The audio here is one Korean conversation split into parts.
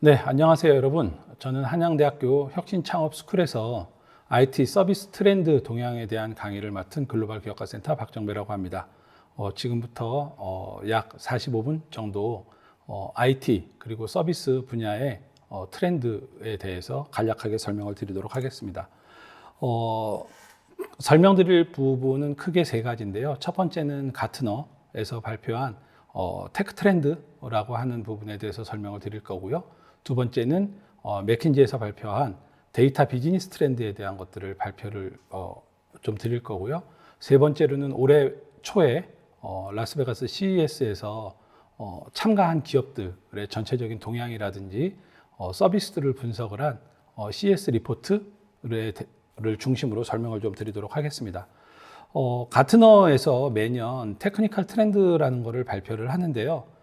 네, 안녕하세요, 여러분. 저는 한양대학교 혁신창업스쿨에서 IT 서비스 트렌드 동향에 대한 강의를 맡은 글로벌 기업가센터 박정배라고 합니다. 지금부터 약 45분 정도 IT 그리고 서비스 분야의 트렌드에 대해서 간략하게 설명을 드리도록 하겠습니다. 설명드릴 부분은 크게 세 가지인데요. 첫 번째는 가트너에서 발표한 테크 트렌드라고 하는 부분에 대해서 설명을 드릴 거고요. 두 번째는 맥킨지에서 발표한 데이터 비즈니스 트렌드에 대한 것들을 발표를 좀 드릴 거고요. 세 번째로는 올해 초에 라스베가스 CES에서 참가한 기업들의 전체적인 동향이라든지 서비스들을 분석을 한 CS 리포트를 중심으로 설명을 좀 드리도록 하겠습니다. 가트너에서 매년 테크니컬 트렌드라는 것을 발표를 하는데요.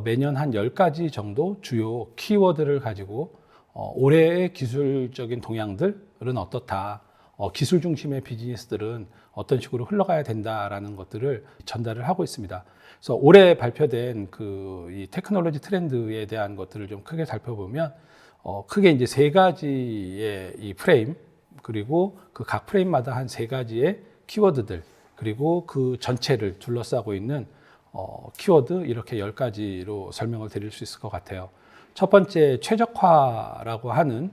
매년 한 10가지 정도 주요 키워드를 가지고 올해의 기술적인 동향들은 어떻다, 기술 중심의 비즈니스들은 어떤 식으로 흘러가야 된다라는 것들을 전달을 하고 있습니다. 그래서 올해 발표된 이 테크놀로지 트렌드에 대한 것들을 좀 크게 살펴보면 크게 이제 세 가지의 이 프레임, 그리고 그 각 프레임마다 한 세 가지의 키워드들, 그리고 그 전체를 둘러싸고 있는 키워드 이렇게 10가지로 설명을 드릴 수 있을 것 같아요. 첫 번째 최적화라고 하는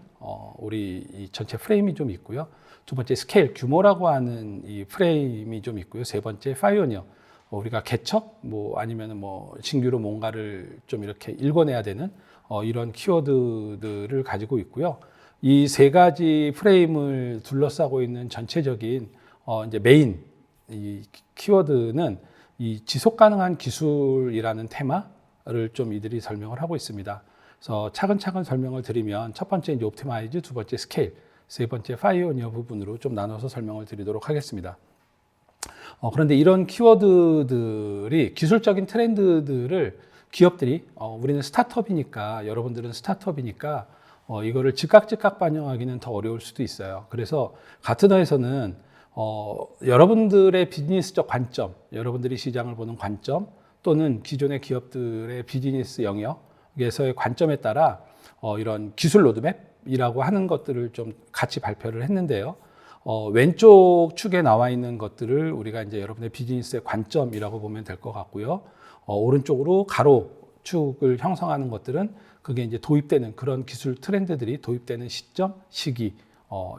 우리 이 전체 프레임이 좀 있고요. 두 번째 스케일 규모라고 하는 이 프레임이 좀 있고요. 세 번째 파이오니어, 우리가 개척 아니면 신규로 뭔가를 좀 이렇게 읽어내야 되는 이런 키워드들을 가지고 있고요. 이 세 가지 프레임을 둘러싸고 있는 전체적인 이제 메인 이 키워드는 이 지속 가능한 기술이라는 테마를 좀 이들이 설명을 하고 있습니다. 그래서 차근차근 설명을 드리면 첫 번째 이제 옵티마이즈, 두 번째 스케일, 세 번째 파이오니어 부분으로 좀 나눠서 설명을 드리도록 하겠습니다. 그런데 이런 키워드들이 기술적인 트렌드들을 기업들이 우리는 스타트업이니까, 여러분들은 스타트업이니까 이거를 즉각 반영하기는 더 어려울 수도 있어요. 그래서 가트너에서는 여러분들의 비즈니스적 관점, 여러분들이 시장을 보는 관점, 또는 기존의 기업들의 비즈니스 영역에서의 관점에 따라 이런 기술 로드맵이라고 하는 것들을 좀 같이 발표를 했는데요. 왼쪽 축에 나와 있는 것들을 우리가 이제 여러분의 비즈니스의 관점이라고 보면 될 것 같고요. 오른쪽으로 가로축을 형성하는 것들은 그게 이제 도입되는 그런 기술 트렌드들이 도입되는 시점, 시기,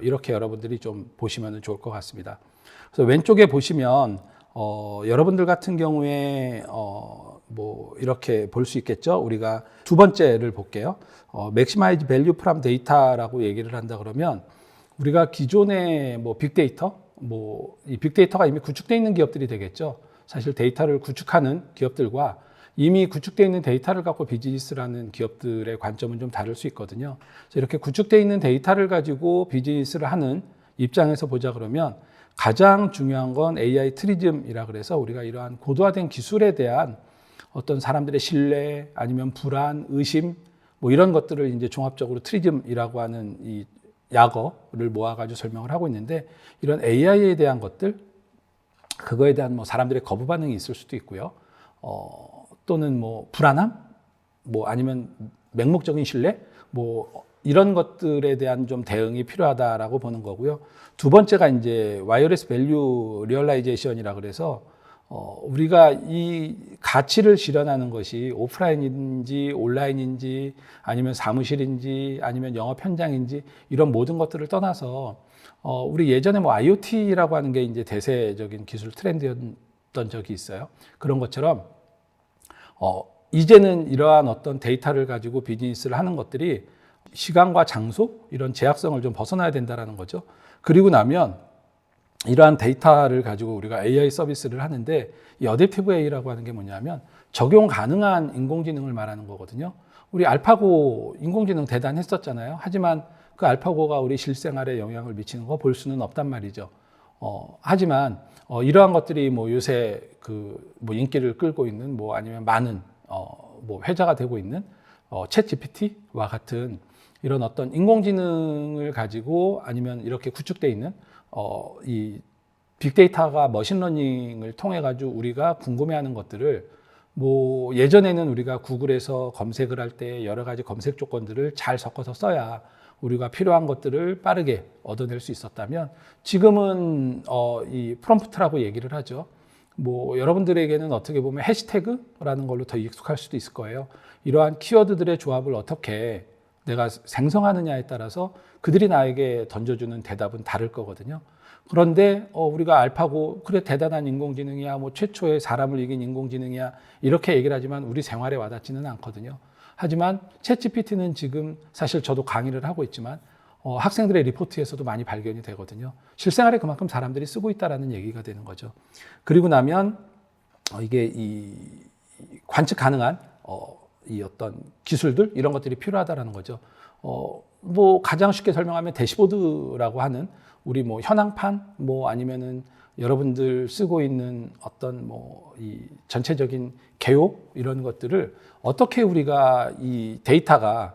이렇게 여러분들이 좀 보시면 좋을 것 같습니다. 그래서 왼쪽에 보시면 여러분들 같은 경우에 이렇게 볼 수 있겠죠. 우리가 두 번째를 볼게요. Maximize Value from Data라고 얘기를 한다 그러면 우리가 기존의 빅데이터, 이 빅데이터가 이미 구축되어 있는 기업들이 되겠죠. 사실 데이터를 구축하는 기업들과 이미 구축되어 있는 데이터를 갖고 비즈니스를 하는 기업들의 관점은 좀 다를 수 있거든요. 그래서 이렇게 구축되어 있는 데이터를 가지고 비즈니스를 하는 입장에서 보자 그러면 가장 중요한 건 AI 트리즘이라 그래서 우리가 이러한 고도화된 기술에 대한 어떤 사람들의 신뢰 아니면 불안, 의심 이런 것들을 이제 종합적으로 트리즘이라고 하는 이 약어를 모아가지고 설명을 하고 있는데, 이런 AI에 대한 것들, 그거에 대한 사람들의 거부 반응이 있을 수도 있고요. 또는 불안함, 아니면 맹목적인 신뢰, 이런 것들에 대한 좀 대응이 필요하다라고 보는 거고요. 두 번째가 이제 와이어리스 밸류 리얼라이제이션이라 그래서 우리가 이 가치를 실현하는 것이 오프라인인지 온라인인지 아니면 사무실인지 아니면 영업 현장인지 이런 모든 것들을 떠나서 우리 예전에 IoT라고 하는 게 이제 대세적인 기술 트렌드였던 적이 있어요. 그런 것처럼 이제는 이러한 어떤 데이터를 가지고 비즈니스를 하는 것들이 시간과 장소 이런 제약성을 좀 벗어나야 된다는 거죠. 그리고 나면 이러한 데이터를 가지고 우리가 AI 서비스를 하는데, 이 어댑티브 AI라고 하는 게 뭐냐면 적용 가능한 인공지능을 말하는 거거든요. 우리 알파고 인공지능 대단했었잖아요. 하지만 그 알파고가 우리 실생활에 영향을 미치는 거 볼 수는 없단 말이죠. 하지만 이러한 것들이 요새 인기를 끌고 있는 아니면 많은 회자가 되고 있는 챗 GPT와 같은 이런 어떤 인공지능을 가지고 아니면 이렇게 구축되어 있는 이 빅데이터가 머신러닝을 통해 가지고 우리가 궁금해하는 것들을 뭐 예전에는 우리가 구글에서 검색을 할 때 여러 가지 검색 조건들을 잘 섞어서 써야 우리가 필요한 것들을 빠르게 얻어낼 수 있었다면 지금은 이 프롬프트라고 얘기를 하죠. 뭐 여러분들에게는 어떻게 보면 해시태그라는 걸로 더 익숙할 수도 있을 거예요. 이러한 키워드들의 조합을 어떻게 내가 생성하느냐에 따라서 그들이 나에게 던져주는 대답은 다를 거거든요. 그런데 우리가 알파고 그래 대단한 인공지능이야, 뭐 최초의 사람을 이긴 인공지능이야 이렇게 얘기를 하지만 우리 생활에 와닿지는 않거든요. 하지만 챗GPT는 지금 사실 저도 강의를 하고 있지만 학생들의 리포트에서도 많이 발견이 되거든요. 실생활에 그만큼 사람들이 쓰고 있다라는 얘기가 되는 거죠. 그리고 나면 이게 이 관측 가능한 이 어떤 기술들 이런 것들이 필요하다라는 거죠. 뭐 가장 쉽게 설명하면 대시보드라고 하는 우리 뭐 현황판 뭐 아니면은 여러분들 쓰고 있는 어떤 뭐 이 전체적인 개요 이런 것들을 어떻게 우리가 이 데이터가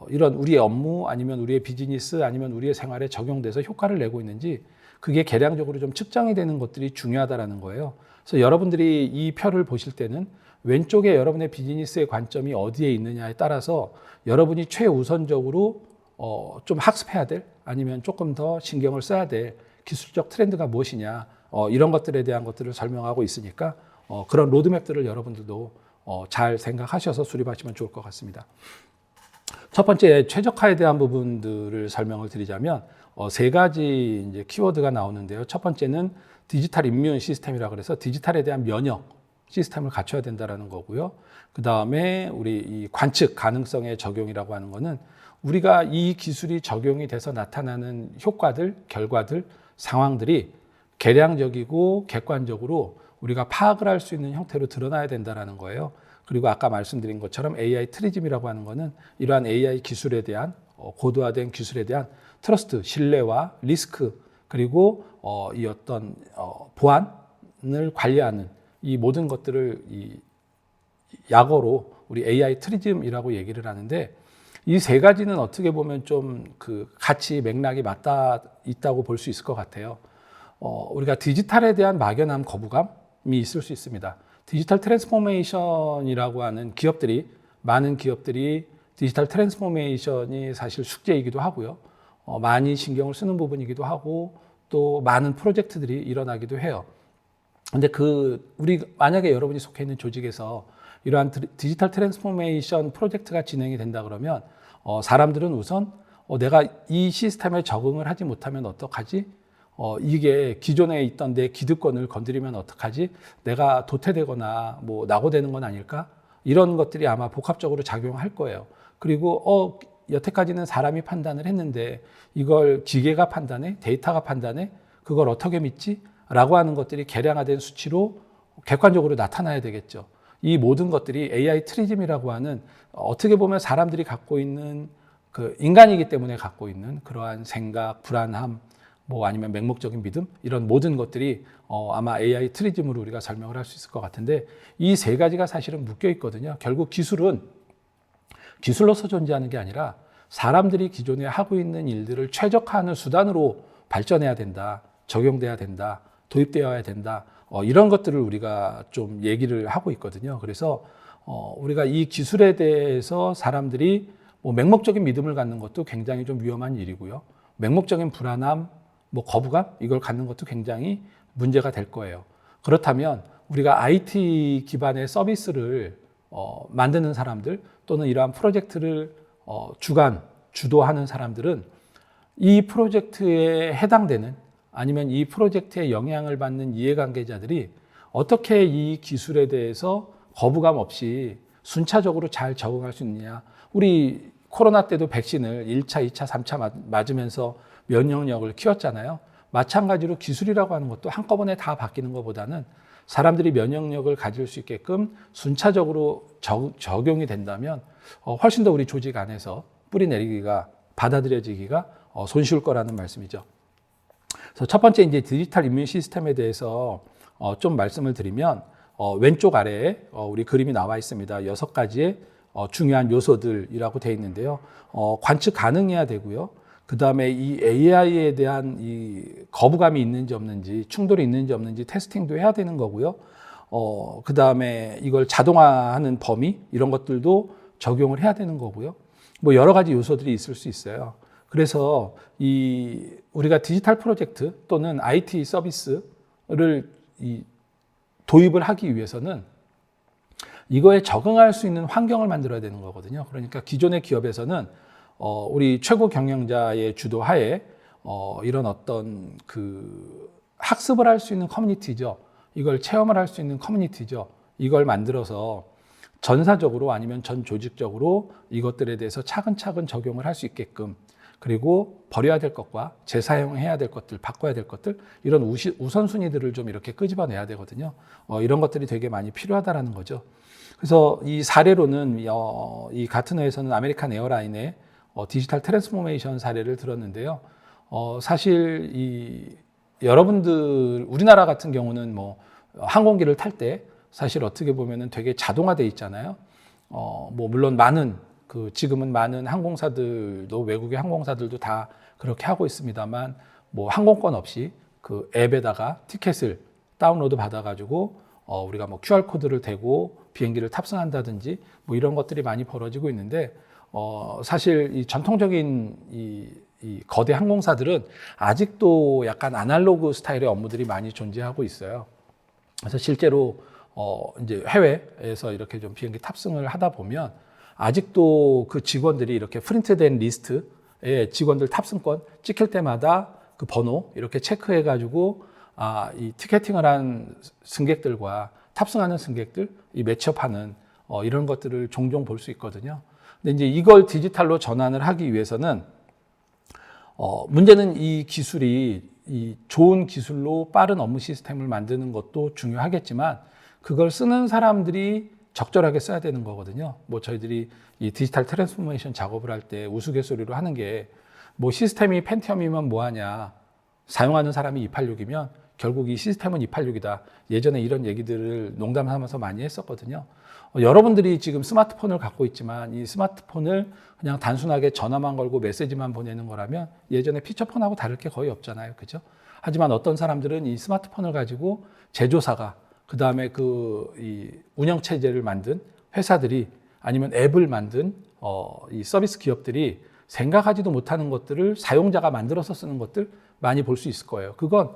이런 우리의 업무 아니면 우리의 비즈니스 아니면 우리의 생활에 적용돼서 효과를 내고 있는지 그게 계량적으로 좀 측정이 되는 것들이 중요하다라는 거예요. 그래서 여러분들이 이 표를 보실 때는 왼쪽에 여러분의 비즈니스의 관점이 어디에 있느냐에 따라서 여러분이 최우선적으로 좀 학습해야 될 아니면 조금 더 신경을 써야 될 기술적 트렌드가 무엇이냐 이런 것들에 대한 것들을 설명하고 있으니까 그런 로드맵들을 여러분들도 잘 생각하셔서 수립하시면 좋을 것 같습니다. 첫 번째 최적화에 대한 부분들을 설명을 드리자면 세 가지 이제 키워드가 나오는데요. 첫 번째는 디지털 임뮨 시스템이라고 해서 디지털에 대한 면역 시스템을 갖춰야 된다는 거고요. 그 다음에 우리 이 관측 가능성의 적용이라고 하는 거는 우리가 이 기술이 적용이 돼서 나타나는 효과들, 결과들, 상황들이 계량적이고 객관적으로 우리가 파악을 할 수 있는 형태로 드러나야 된다는 거예요. 그리고 아까 말씀드린 것처럼 AI 트리즘이라고 하는 거는 이러한 AI 기술에 대한 고도화된 기술에 대한 트러스트, 신뢰와 리스크 그리고 이 어떤 보안을 관리하는 이 모든 것들을 이 약어로 우리 AI 트리즘이라고 얘기를 하는데 이 세 가지는 어떻게 보면 좀 그 같이 맥락이 맞닿아 있다고 볼 수 있을 것 같아요. 우리가 디지털에 대한 막연한 거부감이 있을 수 있습니다. 디지털 트랜스포메이션이라고 하는 기업들이 많은 기업들이 디지털 트랜스포메이션이 사실 숙제이기도 하고요. 많이 신경을 쓰는 부분이기도 하고 또 많은 프로젝트들이 일어나기도 해요. 근데 우리 만약에 여러분이 속해 있는 조직에서 이러한 디지털 트랜스포메이션 프로젝트가 진행이 된다 그러면 사람들은 우선 내가 이 시스템에 적응을 하지 못하면 어떡하지? 이게 기존에 있던 내 기득권을 건드리면 어떡하지? 내가 도태되거나 뭐 낙오되는 건 아닐까? 이런 것들이 아마 복합적으로 작용할 거예요. 그리고 여태까지는 사람이 판단을 했는데 이걸 기계가 판단해? 데이터가 판단해? 그걸 어떻게 믿지? 라고 하는 것들이 계량화된 수치로 객관적으로 나타나야 되겠죠. 이 모든 것들이 AI 트리즘이라고 하는 어떻게 보면 사람들이 갖고 있는 그 인간이기 때문에 갖고 있는 그러한 생각, 불안함, 뭐 아니면 맹목적인 믿음 이런 모든 것들이 아마 AI 트리즘으로 우리가 설명을 할 수 있을 것 같은데 이 세 가지가 사실은 묶여 있거든요. 결국 기술은 기술로서 존재하는 게 아니라 사람들이 기존에 하고 있는 일들을 최적화하는 수단으로 발전해야 된다, 적용돼야 된다, 도입되어야 된다. 이런 것들을 우리가 좀 얘기를 하고 있거든요. 그래서 우리가 이 기술에 대해서 사람들이 뭐 맹목적인 믿음을 갖는 것도 굉장히 좀 위험한 일이고요. 맹목적인 불안함, 뭐 거부감 이걸 갖는 것도 굉장히 문제가 될 거예요. 그렇다면 우리가 IT 기반의 서비스를 만드는 사람들 또는 이러한 프로젝트를 주도하는 사람들은 이 프로젝트에 해당되는 아니면 이 프로젝트에 영향을 받는 이해관계자들이 어떻게 이 기술에 대해서 거부감 없이 순차적으로 잘 적응할 수 있느냐. 우리 코로나 때도 백신을 1차, 2차, 3차 맞으면서 면역력을 키웠잖아요. 마찬가지로 기술이라고 하는 것도 한꺼번에 다 바뀌는 것보다는 사람들이 면역력을 가질 수 있게끔 순차적으로 적용이 된다면 훨씬 더 우리 조직 안에서 뿌리내리기가 받아들여지기가 손쉬울 거라는 말씀이죠. 그래서 첫 번째 이제 디지털 임뮨 시스템에 대해서 좀 말씀을 드리면 왼쪽 아래에 우리 그림이 나와 있습니다. 6가지의 중요한 요소들이라고 되어 있는데요. 관측 가능해야 되고요. 그 다음에 이 AI에 대한 이 거부감이 있는지 없는지, 충돌이 있는지 없는지 테스팅도 해야 되는 거고요. 그 다음에 이걸 자동화하는 범위 이런 것들도 적용을 해야 되는 거고요. 뭐 여러 가지 요소들이 있을 수 있어요. 그래서 우리가 디지털 프로젝트 또는 IT 서비스를 도입을 하기 위해서는 이거에 적응할 수 있는 환경을 만들어야 되는 거거든요. 그러니까 기존의 기업에서는 우리 최고 경영자의 주도하에 이런 어떤 그 학습을 할 수 있는 커뮤니티죠. 이걸 체험을 할 수 있는 커뮤니티죠. 이걸 만들어서 전사적으로 아니면 전 조직적으로 이것들에 대해서 차근차근 적용을 할 수 있게끔, 그리고 버려야 될 것과 재사용해야 될 것들, 바꿔야 될 것들, 이런 우선순위들을 좀 이렇게 끄집어내야 되거든요. 이런 것들이 되게 많이 필요하다라는 거죠. 그래서 이 사례로는 이 같은 회에서는 아메리칸 에어라인의 디지털 트랜스포메이션 사례를 들었는데요. 사실 여러분들 우리나라 같은 경우는 뭐 항공기를 탈 때 사실 어떻게 보면은 되게 자동화돼 있잖아요. 뭐 물론 지금은 많은 항공사들도, 외국의 항공사들도 다 그렇게 하고 있습니다만, 뭐 항공권 없이 그 앱에다가 티켓을 다운로드 받아가지고 우리가 뭐 QR 코드를 대고 비행기를 탑승한다든지 뭐 이런 것들이 많이 벌어지고 있는데, 사실 이 전통적인 이 거대 항공사들은 아직도 약간 아날로그 스타일의 업무들이 많이 존재하고 있어요. 그래서 실제로 이제 해외에서 이렇게 좀 비행기 탑승을 하다 보면 아직도 그 직원들이 이렇게 프린트된 리스트에 직원들 탑승권 찍힐 때마다 그 번호 이렇게 체크해 가지고 이 티켓팅을 한 승객들과 탑승하는 승객들 이 매치업하는 이런 것들을 종종 볼 수 있거든요. 근데 이제 이걸 디지털로 전환을 하기 위해서는 문제는 이 기술이 좋은 기술로 빠른 업무 시스템을 만드는 것도 중요하겠지만, 그걸 쓰는 사람들이 적절하게 써야 되는 거거든요. 뭐 저희들이 이 디지털 트랜스포메이션 작업을 할 때 우스갯소리로 하는 게, 뭐 시스템이 펜티엄이면 뭐하냐, 사용하는 사람이 286이면 결국 이 시스템은 286이다. 예전에 이런 얘기들을 농담하면서 많이 했었거든요. 여러분들이 지금 스마트폰을 갖고 있지만 이 스마트폰을 그냥 단순하게 전화만 걸고 메시지만 보내는 거라면 예전에 피처폰하고 다를 게 거의 없잖아요. 그죠? 하지만 어떤 사람들은 이 스마트폰을 가지고 제조사가, 그 다음에 이 운영체제를 만든 회사들이, 아니면 앱을 만든 이 서비스 기업들이 생각하지도 못하는 것들을 사용자가 만들어서 쓰는 것들 많이 볼 수 있을 거예요. 그건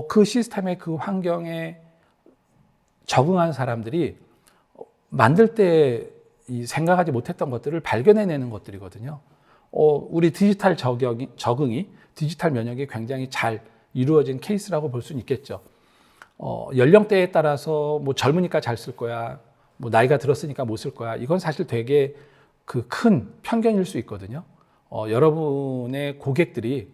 그 시스템의 그 환경에 적응한 사람들이 만들 때 이 생각하지 못했던 것들을 발견해내는 것들이거든요. 우리 디지털 적응이, 디지털 면역이 굉장히 잘 이루어진 케이스라고 볼 수는 있겠죠. 연령대에 따라서 뭐 젊으니까 잘 쓸 거야, 뭐 나이가 들었으니까 못 쓸 거야, 이건 사실 되게 그 큰 편견일 수 있거든요. 여러분의 고객들이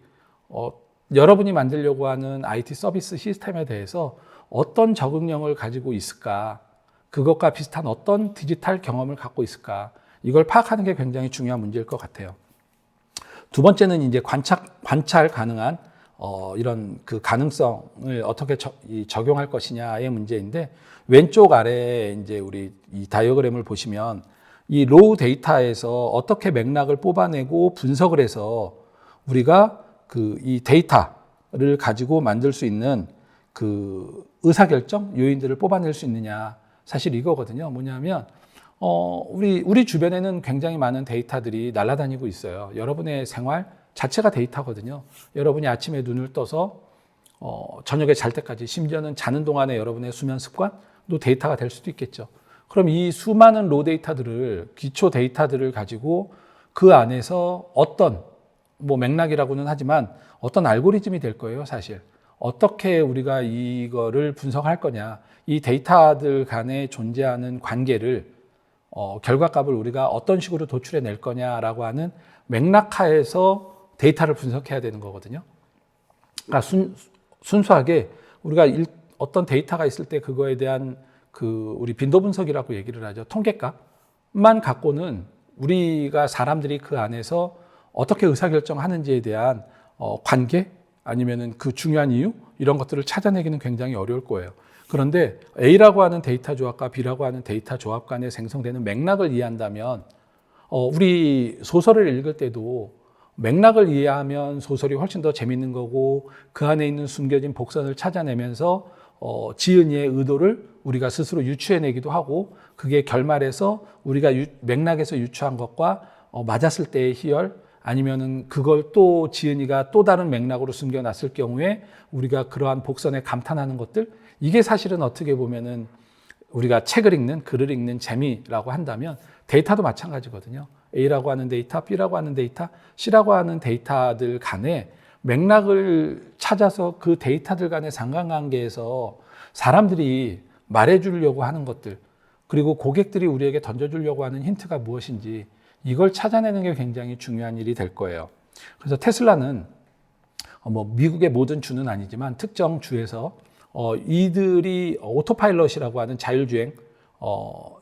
여러분이 만들려고 하는 IT 서비스 시스템에 대해서 어떤 적응력을 가지고 있을까, 그것과 비슷한 어떤 디지털 경험을 갖고 있을까, 이걸 파악하는 게 굉장히 중요한 문제일 것 같아요. 두 번째는 이제 관찰 가능한 이런 그 가능성을 어떻게 적용할 것이냐의 문제인데, 왼쪽 아래에 이제 우리 이 다이어그램을 보시면 이 로우 데이터에서 어떻게 맥락을 뽑아내고 분석을 해서 우리가 이 데이터를 가지고 만들 수 있는 그 의사결정 요인들을 뽑아낼 수 있느냐, 사실 이거거든요. 뭐냐면 우리 주변에는 굉장히 많은 데이터들이 날아다니고 있어요. 여러분의 생활 자체가 데이터거든요. 여러분이 아침에 눈을 떠서 저녁에 잘 때까지, 심지어는 자는 동안에 여러분의 수면 습관도 데이터가 될 수도 있겠죠. 그럼 이 수많은 로 데이터들을, 기초 데이터들을 가지고 그 안에서 어떤, 뭐 맥락이라고는 하지만 어떤 알고리즘이 될 거예요, 사실. 어떻게 우리가 이거를 분석할 거냐, 이 데이터들 간에 존재하는 관계를, 결과값을 우리가 어떤 식으로 도출해 낼 거냐라고 하는 맥락하에서 데이터를 분석해야 되는 거거든요. 그러니까 순수하게 우리가 어떤 데이터가 있을 때 그거에 대한 우리 빈도 분석이라고 얘기를 하죠. 통계값만 갖고는 우리가 사람들이 그 안에서 어떻게 의사결정하는지에 대한 관계, 아니면은 그 중요한 이유, 이런 것들을 찾아내기는 굉장히 어려울 거예요. 그런데 A라고 하는 데이터 조합과 B라고 하는 데이터 조합 간에 생성되는 맥락을 이해한다면, 우리 소설을 읽을 때도 맥락을 이해하면 소설이 훨씬 더 재밌는 거고, 그 안에 있는 숨겨진 복선을 찾아내면서 지은이의 의도를 우리가 스스로 유추해내기도 하고 그게 결말에서 우리가 맥락에서 유추한 것과 맞았을 때의 희열 아니면은 그걸 또 지은이가 또 다른 맥락으로 숨겨놨을 경우에 우리가 그러한 복선에 감탄하는 것들 이게 사실은 어떻게 보면은 우리가 책을 읽는 글을 읽는 재미라고 한다면 데이터도 마찬가지거든요. A라고 하는 데이터, B라고 하는 데이터, C라고 하는 데이터들 간에 맥락을 찾아서 그 데이터들 간의 상관관계에서 사람들이 말해주려고 하는 것들 그리고 고객들이 우리에게 던져주려고 하는 힌트가 무엇인지 이걸 찾아내는 게 굉장히 중요한 일이 될 거예요. 그래서 테슬라는 미국의 모든 주는 아니지만 특정 주에서 이들이 오토파일럿이라고 하는 자율주행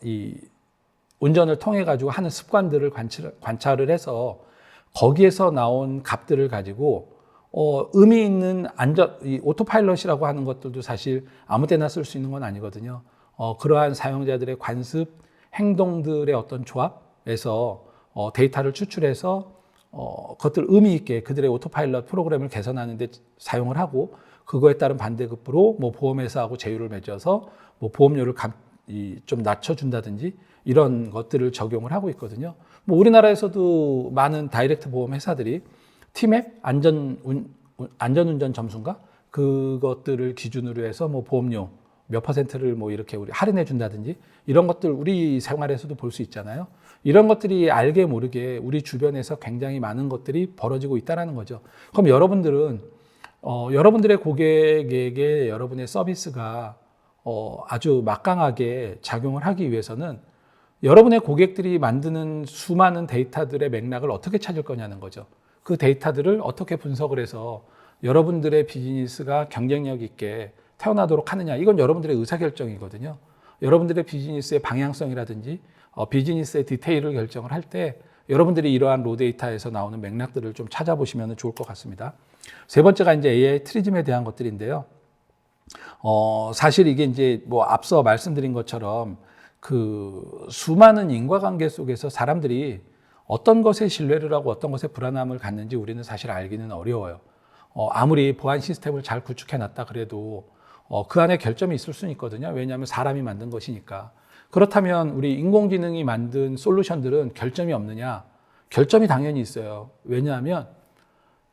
이 운전을 통해 가지고 하는 습관들을 관찰을 해서 거기에서 나온 값들을 가지고 의미 있는 이 오토파일럿이라고 하는 것들도 사실 아무 때나 쓸 수 있는 건 아니거든요. 그러한 사용자들의 관습, 행동들의 어떤 조합에서 데이터를 추출해서 그것들 의미 있게 그들의 오토파일럿 프로그램을 개선하는 데 사용을 하고 그거에 따른 반대급부로 뭐 보험회사하고 제휴를 맺어서 뭐 보험료를 좀 낮춰준다든지 이런 것들을 적용을 하고 있거든요. 뭐 우리나라에서도 많은 다이렉트 보험 회사들이 티맵 안전운전 점수인가 그것들을 기준으로 해서 뭐 보험료 몇 퍼센트를 뭐 이렇게 우리 할인해 준다든지 이런 것들 우리 생활에서도 볼 수 있잖아요. 이런 것들이 알게 모르게 우리 주변에서 굉장히 많은 것들이 벌어지고 있다는 거죠. 그럼 여러분들은 여러분들의 고객에게 여러분의 서비스가 아주 막강하게 작용을 하기 위해서는 여러분의 고객들이 만드는 수많은 데이터들의 맥락을 어떻게 찾을 거냐는 거죠. 그 데이터들을 어떻게 분석을 해서 여러분들의 비즈니스가 경쟁력 있게 태어나도록 하느냐. 이건 여러분들의 의사결정이거든요. 여러분들의 비즈니스의 방향성이라든지 비즈니스의 디테일을 결정을 할 때 여러분들이 이러한 로 데이터에서 나오는 맥락들을 좀 찾아보시면 좋을 것 같습니다. 세 번째가 이제 AI 트리즘에 대한 것들인데요. 사실 이게 이제 뭐 앞서 말씀드린 것처럼 그 수많은 인과관계 속에서 사람들이 어떤 것에 신뢰를 하고 어떤 것에 불안함을 갖는지 우리는 사실 알기는 어려워요. 아무리 보안 시스템을 잘 구축해 놨다 그래도 그 안에 결점이 있을 수는 있거든요. 왜냐하면 사람이 만든 것이니까. 그렇다면 우리 인공지능이 만든 솔루션들은 결점이 없느냐? 결점이 당연히 있어요. 왜냐하면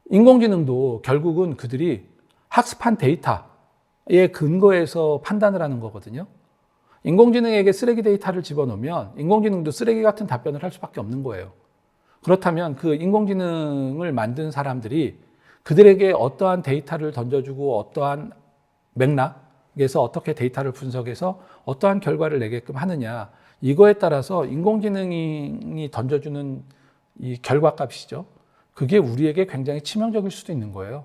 인공지능도 결국은 그들이 학습한 데이터에 근거해서 판단을 하는 거거든요. 인공지능에게 쓰레기 데이터를 집어넣으면 인공지능도 쓰레기 같은 답변을 할 수밖에 없는 거예요. 그렇다면 그 인공지능을 만든 사람들이 그들에게 어떠한 데이터를 던져주고 어떠한 맥락에서 어떻게 데이터를 분석해서 어떠한 결과를 내게끔 하느냐 이거에 따라서 인공지능이 던져주는 이 결과값이죠. 그게 우리에게 굉장히 치명적일 수도 있는 거예요.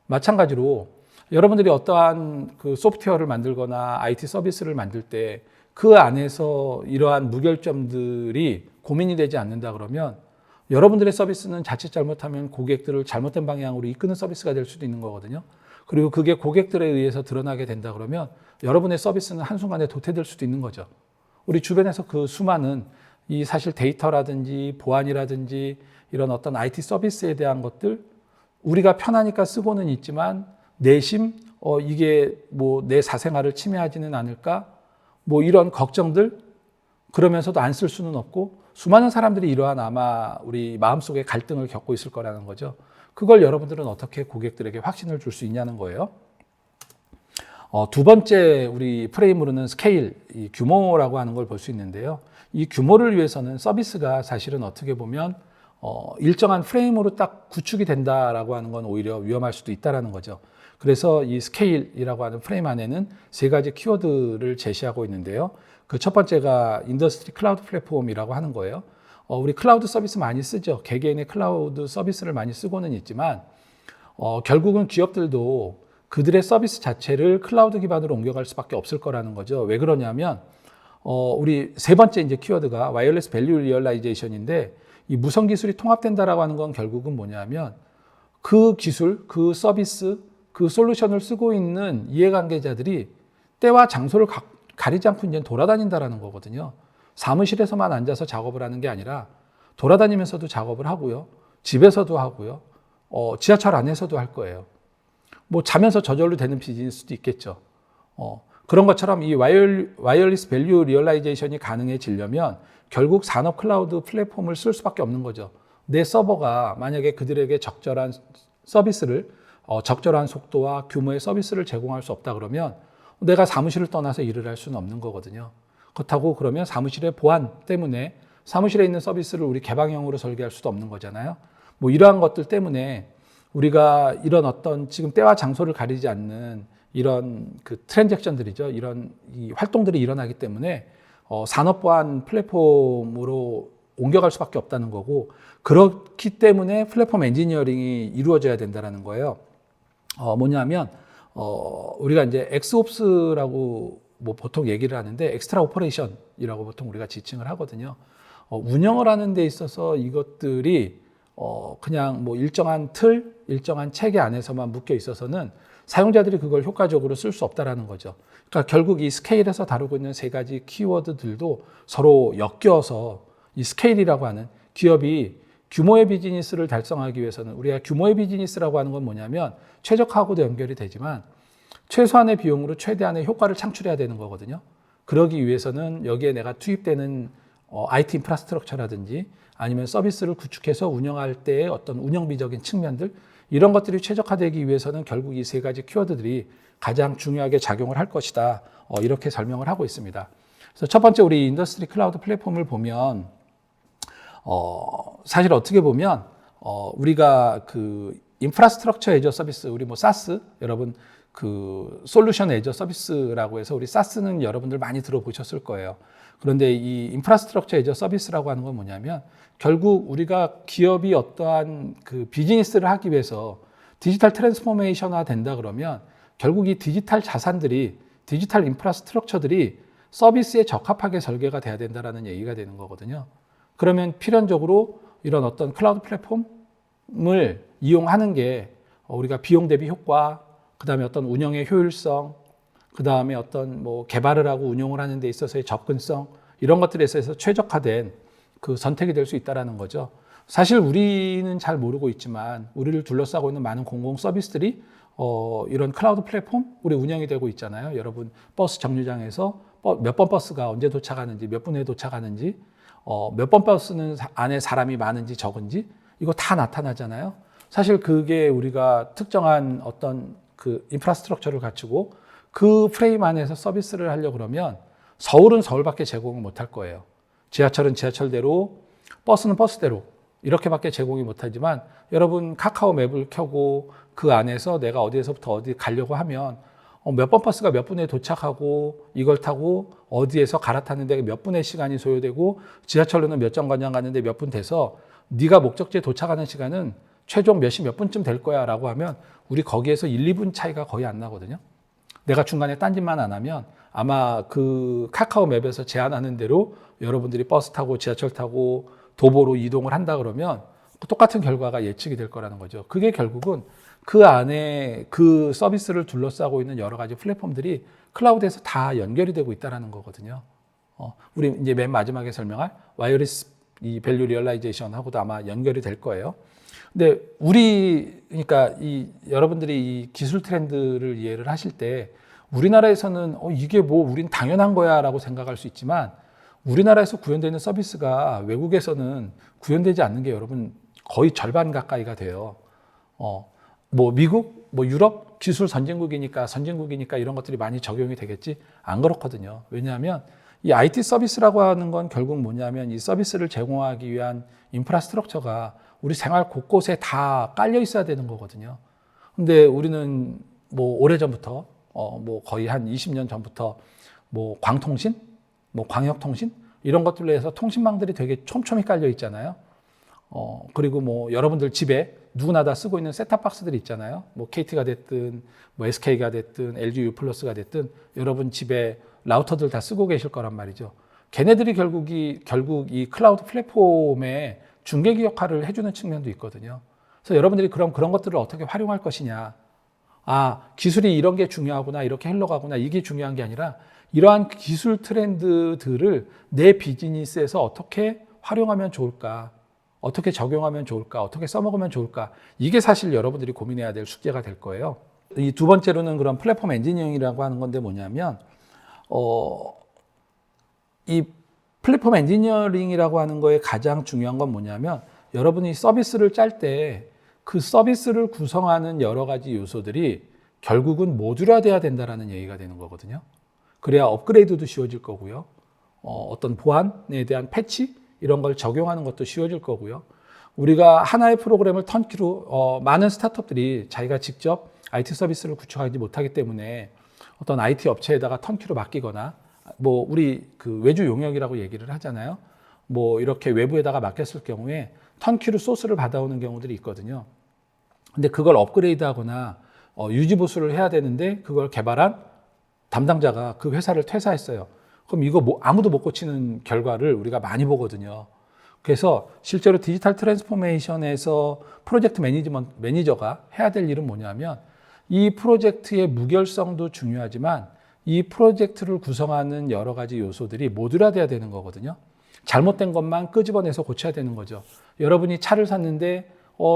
마찬가지로 여러분들이 어떠한 그 소프트웨어를 만들거나 IT 서비스를 만들 때 그 안에서 이러한 무결점들이 고민이 되지 않는다 그러면 여러분들의 서비스는 자칫 잘못하면 고객들을 잘못된 방향으로 이끄는 서비스가 될 수도 있는 거거든요. 그리고 그게 고객들에 의해서 드러나게 된다 그러면 여러분의 서비스는 한순간에 도태될 수도 있는 거죠. 우리 주변에서 그 수많은 이 사실 데이터라든지 보안이라든지 이런 어떤 IT 서비스에 대한 것들 우리가 편하니까 쓰고는 있지만 내심 이게 뭐 내 사생활을 침해하지는 않을까 뭐 이런 걱정들 그러면서도 안 쓸 수는 없고 수많은 사람들이 이러한 아마 우리 마음속에 갈등을 겪고 있을 거라는 거죠. 그걸 여러분들은 어떻게 고객들에게 확신을 줄 수 있냐는 거예요. 두 번째 우리 프레임으로는 스케일, 이 규모라고 하는 걸 볼 수 있는데요. 이 규모를 위해서는 서비스가 사실은 어떻게 보면 일정한 프레임으로 딱 구축이 된다라고 하는 건 오히려 위험할 수도 있다라는 거죠. 그래서 이 스케일이라고 하는 프레임 안에는 세 가지 키워드를 제시하고 있는데요. 그 첫 번째가 인더스트리 클라우드 플랫폼이라고 하는 거예요. 우리 클라우드 서비스 많이 쓰죠. 개개인의 클라우드 서비스를 많이 쓰고는 있지만 결국은 기업들도 그들의 서비스 자체를 클라우드 기반으로 옮겨갈 수밖에 없을 거라는 거죠. 왜 그러냐면 우리 세 번째 이제 키워드가 와이어리스 밸류 리얼라이제이션인데 이 무선 기술이 통합된다라고 하는 건 결국은 뭐냐면 그 기술, 그 서비스, 그 솔루션을 쓰고 있는 이해관계자들이 때와 장소를 가리지 않고 이제 돌아다닌다라는 거거든요. 사무실에서만 앉아서 작업을 하는 게 아니라 돌아다니면서도 작업을 하고요. 집에서도 하고요. 지하철 안에서도 할 거예요. 뭐 자면서 저절로 되는 비즈니스도 있겠죠. 그런 것처럼 이 와이어리스 밸류 리얼라이제이션이 가능해지려면 결국 산업 클라우드 플랫폼을 쓸 수밖에 없는 거죠. 내 서버가 만약에 그들에게 적절한 서비스를 적절한 속도와 규모의 서비스를 제공할 수 없다 그러면 내가 사무실을 떠나서 일을 할 수는 없는 거거든요. 그렇다고 그러면 사무실의 보안 때문에 사무실에 있는 서비스를 우리 개방형으로 설계할 수도 없는 거잖아요. 뭐 이러한 것들 때문에 우리가 이런 어떤 지금 때와 장소를 가리지 않는 이런 그 트랜잭션들이죠. 이런 이 활동들이 일어나기 때문에 산업 보안 플랫폼으로 옮겨갈 수밖에 없다는 거고, 그렇기 때문에 플랫폼 엔지니어링이 이루어져야 된다는 거예요. 뭐냐면 우리가 이제 엑스옵스라고 뭐 보통 얘기를 하는데 엑스트라 오퍼레이션이라고 보통 우리가 지칭을 하거든요. 운영을 하는 데 있어서 이것들이 그냥 뭐 일정한 틀, 일정한 체계 안에서만 묶여 있어서는 사용자들이 그걸 효과적으로 쓸 수 없다라는 거죠. 그러니까 결국 이 스케일에서 다루고 있는 세 가지 키워드들도 서로 엮여서 이 스케일이라고 하는 기업이 규모의 비즈니스를 달성하기 위해서는, 우리가 규모의 비즈니스라고 하는 건 뭐냐면 최적화하고도 연결이 되지만 최소한의 비용으로 최대한의 효과를 창출해야 되는 거거든요. 그러기 위해서는 여기에 내가 투입되는 IT 인프라스트럭처라든지 아니면 서비스를 구축해서 운영할 때의 어떤 운영비적인 측면들, 이런 것들이 최적화되기 위해서는 결국 이 세 가지 키워드들이 가장 중요하게 작용을 할 것이다. 이렇게 설명을 하고 있습니다. 그래서 첫 번째 우리 인더스트리 클라우드 플랫폼을 보면 사실 어떻게 보면 우리가 그 인프라스트럭처 애저 서비스, 우리 뭐 사스, 여러분 그 솔루션 애저 서비스라고 해서 우리 사스는 여러분들 많이 들어보셨을 거예요. 그런데 이 인프라스트럭처 애저 서비스라고 하는 건 뭐냐면 결국 우리가 기업이 어떠한 그 비즈니스를 하기 위해서 디지털 트랜스포메이션화 된다 그러면 결국 이 디지털 자산들이, 디지털 인프라스트럭처들이 서비스에 적합하게 설계가 돼야 된다라는 얘기가 되는 거거든요. 그러면 필연적으로 이런 어떤 클라우드 플랫폼을 이용하는 게 우리가 비용 대비 효과, 그 다음에 어떤 운영의 효율성, 그 다음에 어떤 뭐 개발을 하고 운용을 하는 데 있어서의 접근성, 이런 것들에 있어서 최적화된 그 선택이 될 수 있다는 거죠. 사실 우리는 잘 모르고 있지만 우리를 둘러싸고 있는 많은 공공 서비스들이 이런 클라우드 플랫폼 우리 운영이 되고 있잖아요. 여러분 버스 정류장에서 몇 번 버스가 언제 도착하는지, 몇 분에 도착하는지, 몇 번 버스는 안에 사람이 많은지 적은지, 이거 다 나타나잖아요. 사실 그게 우리가 특정한 어떤 그 인프라스트럭처를 갖추고 그 프레임 안에서 서비스를 하려고 그러면 서울은 서울밖에 제공을 못할 거예요. 지하철은 지하철대로, 버스는 버스대로 이렇게밖에 제공이 못하지만 여러분 카카오 맵을 켜고 그 안에서 내가 어디에서부터 어디 가려고 하면 몇 번 버스가 몇 분에 도착하고 이걸 타고 어디에서 갈아타는데 몇 분의 시간이 소요되고 지하철로는 몇 정거장 가는데 몇 분 돼서 네가 목적지에 도착하는 시간은 최종 몇 시 몇 분쯤 될 거야 라고 하면 우리 거기에서 1, 2분 차이가 거의 안 나거든요. 내가 중간에 딴짓만 안 하면 아마 그 카카오 맵에서 제안하는 대로 여러분들이 버스 타고 지하철 타고 도보로 이동을 한다 그러면 똑같은 결과가 예측이 될 거라는 거죠. 그게 결국은 그 안에 그 서비스를 둘러싸고 있는 여러 가지 플랫폼들이 클라우드에서 다 연결이 되고 있다는 거거든요. 우리 이제 맨 마지막에 설명할 와이어리스 이 밸류 리얼라이제이션하고도 아마 연결이 될 거예요. 근데 그러니까 여러분들이 이 기술 트렌드를 이해를 하실 때 우리나라에서는 이게 뭐 우린 당연한 거야 라고 생각할 수 있지만 우리나라에서 구현되는 서비스가 외국에서는 구현되지 않는 게 여러분 거의 절반 가까이가 돼요. 뭐 미국, 뭐 유럽 기술 선진국이니까 이런 것들이 많이 적용이 되겠지? 안 그렇거든요. 왜냐하면 이 IT 서비스라고 하는 건 결국 뭐냐면 이 서비스를 제공하기 위한 인프라스트럭처가 우리 생활 곳곳에 다 깔려 있어야 되는 거거든요. 근데 우리는 뭐 오래전부터 뭐 거의 한 20년 전부터 뭐 광통신, 뭐 광역통신 이런 것들로 해서 통신망들이 되게 촘촘히 깔려 있잖아요. 그리고 뭐 여러분들 집에 누구나 다 쓰고 있는 셋탑박스들이 있잖아요. 뭐 KT가 됐든 뭐 SK가 됐든 LG U+가 됐든 여러분 집에 라우터들 다 쓰고 계실 거란 말이죠. 걔네들이 결국 이 클라우드 플랫폼의 중개기 역할을 해주는 측면도 있거든요. 그래서 여러분들이 그런 것들을 어떻게 활용할 것이냐. 기술이 이런 게 중요하구나, 이렇게 흘러가구나, 이게 중요한 게 아니라 이러한 기술 트렌드들을 내 비즈니스에서 어떻게 활용하면 좋을까, 어떻게 적용하면 좋을까, 어떻게 써먹으면 좋을까, 이게 사실 여러분들이 고민해야 될 숙제가 될 거예요. 이 두 번째로는 그런 플랫폼 엔지니어링이라고 하는 건데 뭐냐면, 이 플랫폼 엔지니어링이라고 하는 거에 가장 중요한 건 뭐냐면, 여러분이 서비스를 짤 때 그 서비스를 구성하는 여러 가지 요소들이 결국은 모듈화돼야 된다라는 얘기가 되는 거거든요. 그래야 업그레이드도 쉬워질 거고요. 어떤 보안에 대한 패치 이런 걸 적용하는 것도 쉬워질 거고요. 우리가 하나의 프로그램을 턴키로 많은 스타트업들이 자기가 직접 IT 서비스를 구축하지 못하기 때문에 어떤 IT 업체에다가 턴키로 맡기거나 뭐 우리 그 외주 용역이라고 얘기를 하잖아요. 뭐 이렇게 외부에다가 맡겼을 경우에 턴키로 소스를 받아오는 경우들이 있거든요. 근데 그걸 업그레이드하거나 유지 보수를 해야 되는데 그걸 개발한 담당자가 그 회사를 퇴사했어요. 그럼 이거 아무도 못 고치는 결과를 우리가 많이 보거든요. 그래서 실제로 디지털 트랜스포메이션에서 프로젝트 매니저가 해야 될 일은 뭐냐면 이 프로젝트의 무결성도 중요하지만 이 프로젝트를 구성하는 여러 가지 요소들이 모듈화돼야 되는 거거든요. 잘못된 것만 끄집어내서 고쳐야 되는 거죠. 여러분이 차를 샀는데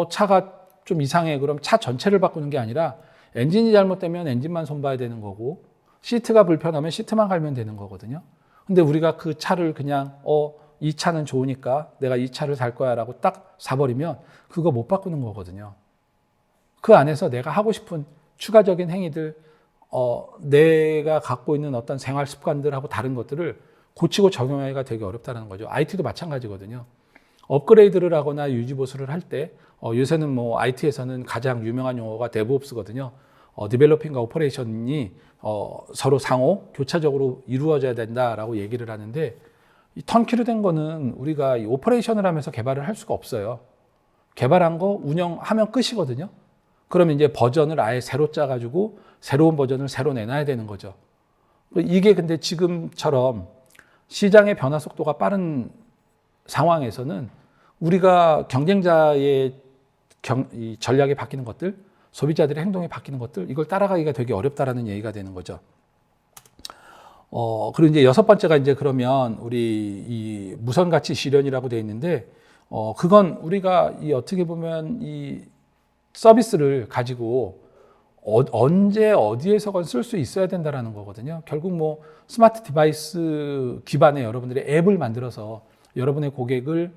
차가 좀 이상해. 그럼 차 전체를 바꾸는 게 아니라 엔진이 잘못되면 엔진만 손봐야 되는 거고 시트가 불편하면 시트만 갈면 되는 거거든요. 근데 우리가 그 차를 그냥 이 차는 좋으니까 내가 이 차를 살 거야 라고 딱 사버리면 그거 못 바꾸는 거거든요. 그 안에서 내가 하고 싶은 추가적인 행위들, 내가 갖고 있는 어떤 생활 습관들하고 다른 것들을 고치고 적용하기가 되게 어렵다는 거죠. IT도 마찬가지거든요. 업그레이드를 하거나 유지보수를 할 때, 요새는 뭐 IT에서는 가장 유명한 용어가 DevOps거든요. 디벨로핑과 오퍼레이션이 서로 상호 교차적으로 이루어져야 된다라고 얘기를 하는데, 이 턴키로 된 거는 우리가 이 오퍼레이션을 하면서 개발을 할 수가 없어요. 개발한 거 운영하면 끝이거든요. 그러면 이제 버전을 아예 새로 짜가지고 새로운 버전을 새로 내놔야 되는 거죠. 이게 근데 지금처럼 시장의 변화 속도가 빠른 상황에서는 우리가 경쟁자의 이 전략이 바뀌는 것들, 소비자들의 행동이 바뀌는 것들, 이걸 따라가기가 되게 어렵다라는 얘기가 되는 거죠. 그리고 이제 여섯 번째가 이제 그러면 우리 이 무선 가치 실현이라고 되어 있는데, 그건 우리가 이 어떻게 보면 이 서비스를 가지고 언제 어디에서건 쓸 수 있어야 된다라는 거거든요. 결국 뭐 스마트 디바이스 기반의 여러분들의 앱을 만들어서 여러분의 고객을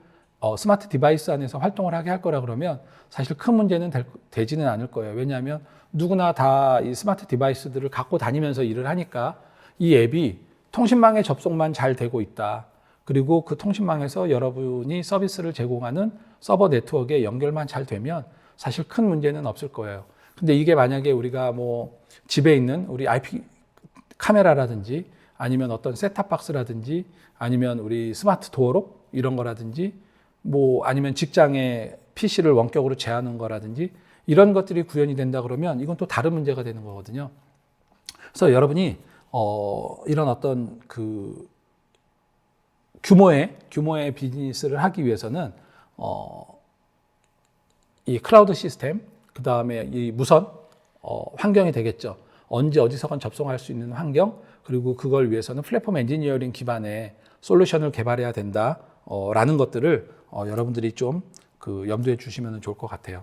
스마트 디바이스 안에서 활동을 하게 할 거라 그러면 사실 큰 문제는 되지는 않을 거예요. 왜냐하면 누구나 다 이 스마트 디바이스들을 갖고 다니면서 일을 하니까 이 앱이 통신망의 접속만 잘 되고 있다. 그리고 그 통신망에서 여러분이 서비스를 제공하는 서버 네트워크에 연결만 잘 되면 사실 큰 문제는 없을 거예요. 근데 이게 만약에 우리가 뭐 집에 있는 우리 IP 카메라라든지 아니면 어떤 셋탑박스라든지 아니면 우리 스마트 도어록 이런 거라든지 뭐 아니면 직장에 PC를 원격으로 제하는 거라든지 이런 것들이 구현이 된다 그러면 이건 또 다른 문제가 되는 거거든요. 그래서 여러분이 이런 어떤 그 규모의 비즈니스를 하기 위해서는 이 클라우드 시스템, 그 다음에 이 무선 환경이 되겠죠. 언제 어디서건 접속할 수 있는 환경, 그리고 그걸 위해서는 플랫폼 엔지니어링 기반의 솔루션을 개발해야 된다라는 것들을 여러분들이 좀 그 염두에 주시면 좋을 것 같아요.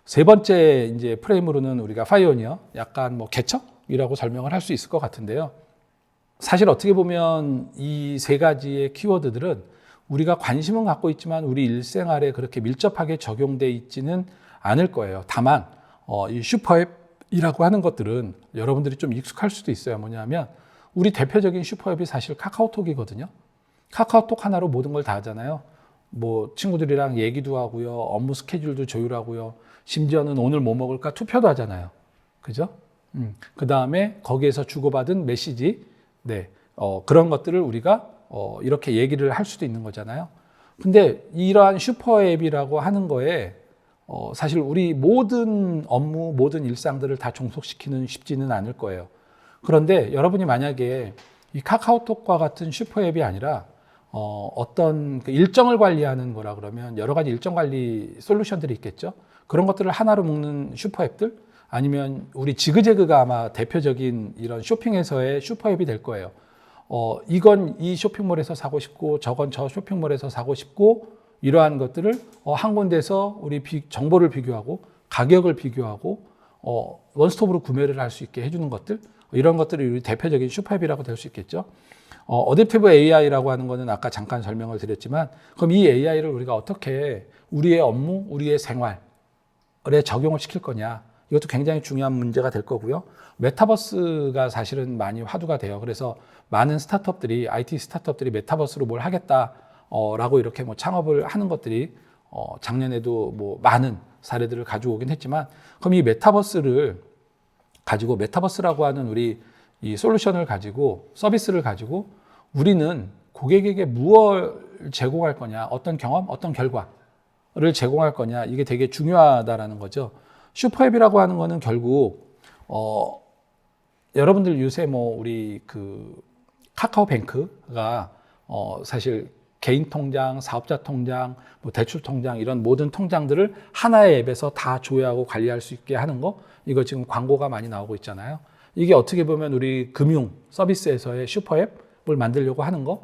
세 번째 이제 프레임으로는 우리가 파이오니어, 약간 뭐 개척이라고 설명을 할 수 있을 것 같은데요. 사실 어떻게 보면 이 세 가지의 키워드들은 우리가 관심은 갖고 있지만 우리 일생활에 그렇게 밀접하게 적용돼 있지는 않을 거예요. 다만 이 슈퍼앱이라고 하는 것들은 여러분들이 좀 익숙할 수도 있어요. 뭐냐면 우리 대표적인 슈퍼앱이 사실 카카오톡이거든요. 카카오톡 하나로 모든 걸 다 하잖아요. 뭐 친구들이랑 얘기도 하고요, 업무 스케줄도 조율하고요, 심지어는 오늘 뭐 먹을까 투표도 하잖아요. 그죠? 그 다음에 거기에서 주고받은 메시지, 네, 그런 것들을 우리가 이렇게 얘기를 할 수도 있는 거잖아요. 근데 이러한 슈퍼앱이라고 하는 거에 사실 우리 모든 업무, 모든 일상들을 다 종속시키는 쉽지는 않을 거예요. 그런데 여러분이 만약에 이 카카오톡과 같은 슈퍼앱이 아니라 어떤 그 일정을 관리하는 거라 그러면 여러 가지 일정 관리 솔루션들이 있겠죠. 그런 것들을 하나로 묶는 슈퍼앱들, 아니면 우리 지그재그가 아마 대표적인 이런 쇼핑에서의 슈퍼앱이 될 거예요. 이건 이 쇼핑몰에서 사고 싶고 저건 저 쇼핑몰에서 사고 싶고, 이러한 것들을 한 군데서 우리 정보를 비교하고 가격을 비교하고 원스톱으로 구매를 할 수 있게 해주는 것들, 이런 것들이 우리 대표적인 슈퍼앱이라고 될 수 있겠죠. 어댑티브 AI라고 하는 거는 아까 잠깐 설명을 드렸지만, 그럼 이 AI를 우리가 어떻게 우리의 업무, 우리의 생활에 적용을 시킬 거냐, 이것도 굉장히 중요한 문제가 될 거고요. 메타버스가 사실은 많이 화두가 돼요. 그래서 많은 스타트업들이, IT 스타트업들이 메타버스로 뭘 하겠다라고 이렇게 뭐 창업을 하는 것들이 작년에도 뭐 많은 사례들을 가지고 오긴 했지만, 그럼 이 메타버스를 가지고, 메타버스라고 하는 우리 이 솔루션을 가지고, 서비스를 가지고 우리는 고객에게 무엇을 제공할 거냐, 어떤 경험, 어떤 결과를 제공할 거냐, 이게 되게 중요하다라는 거죠. 슈퍼앱이라고 하는 거는 결국 여러분들 요새 뭐 우리 그 카카오뱅크가 사실 개인 통장, 사업자 통장, 뭐 대출 통장, 이런 모든 통장들을 하나의 앱에서 다 조회하고 관리할 수 있게 하는 거, 이거 지금 광고가 많이 나오고 있잖아요. 이게 어떻게 보면 우리 금융 서비스에서의 슈퍼앱을 만들려고 하는 거,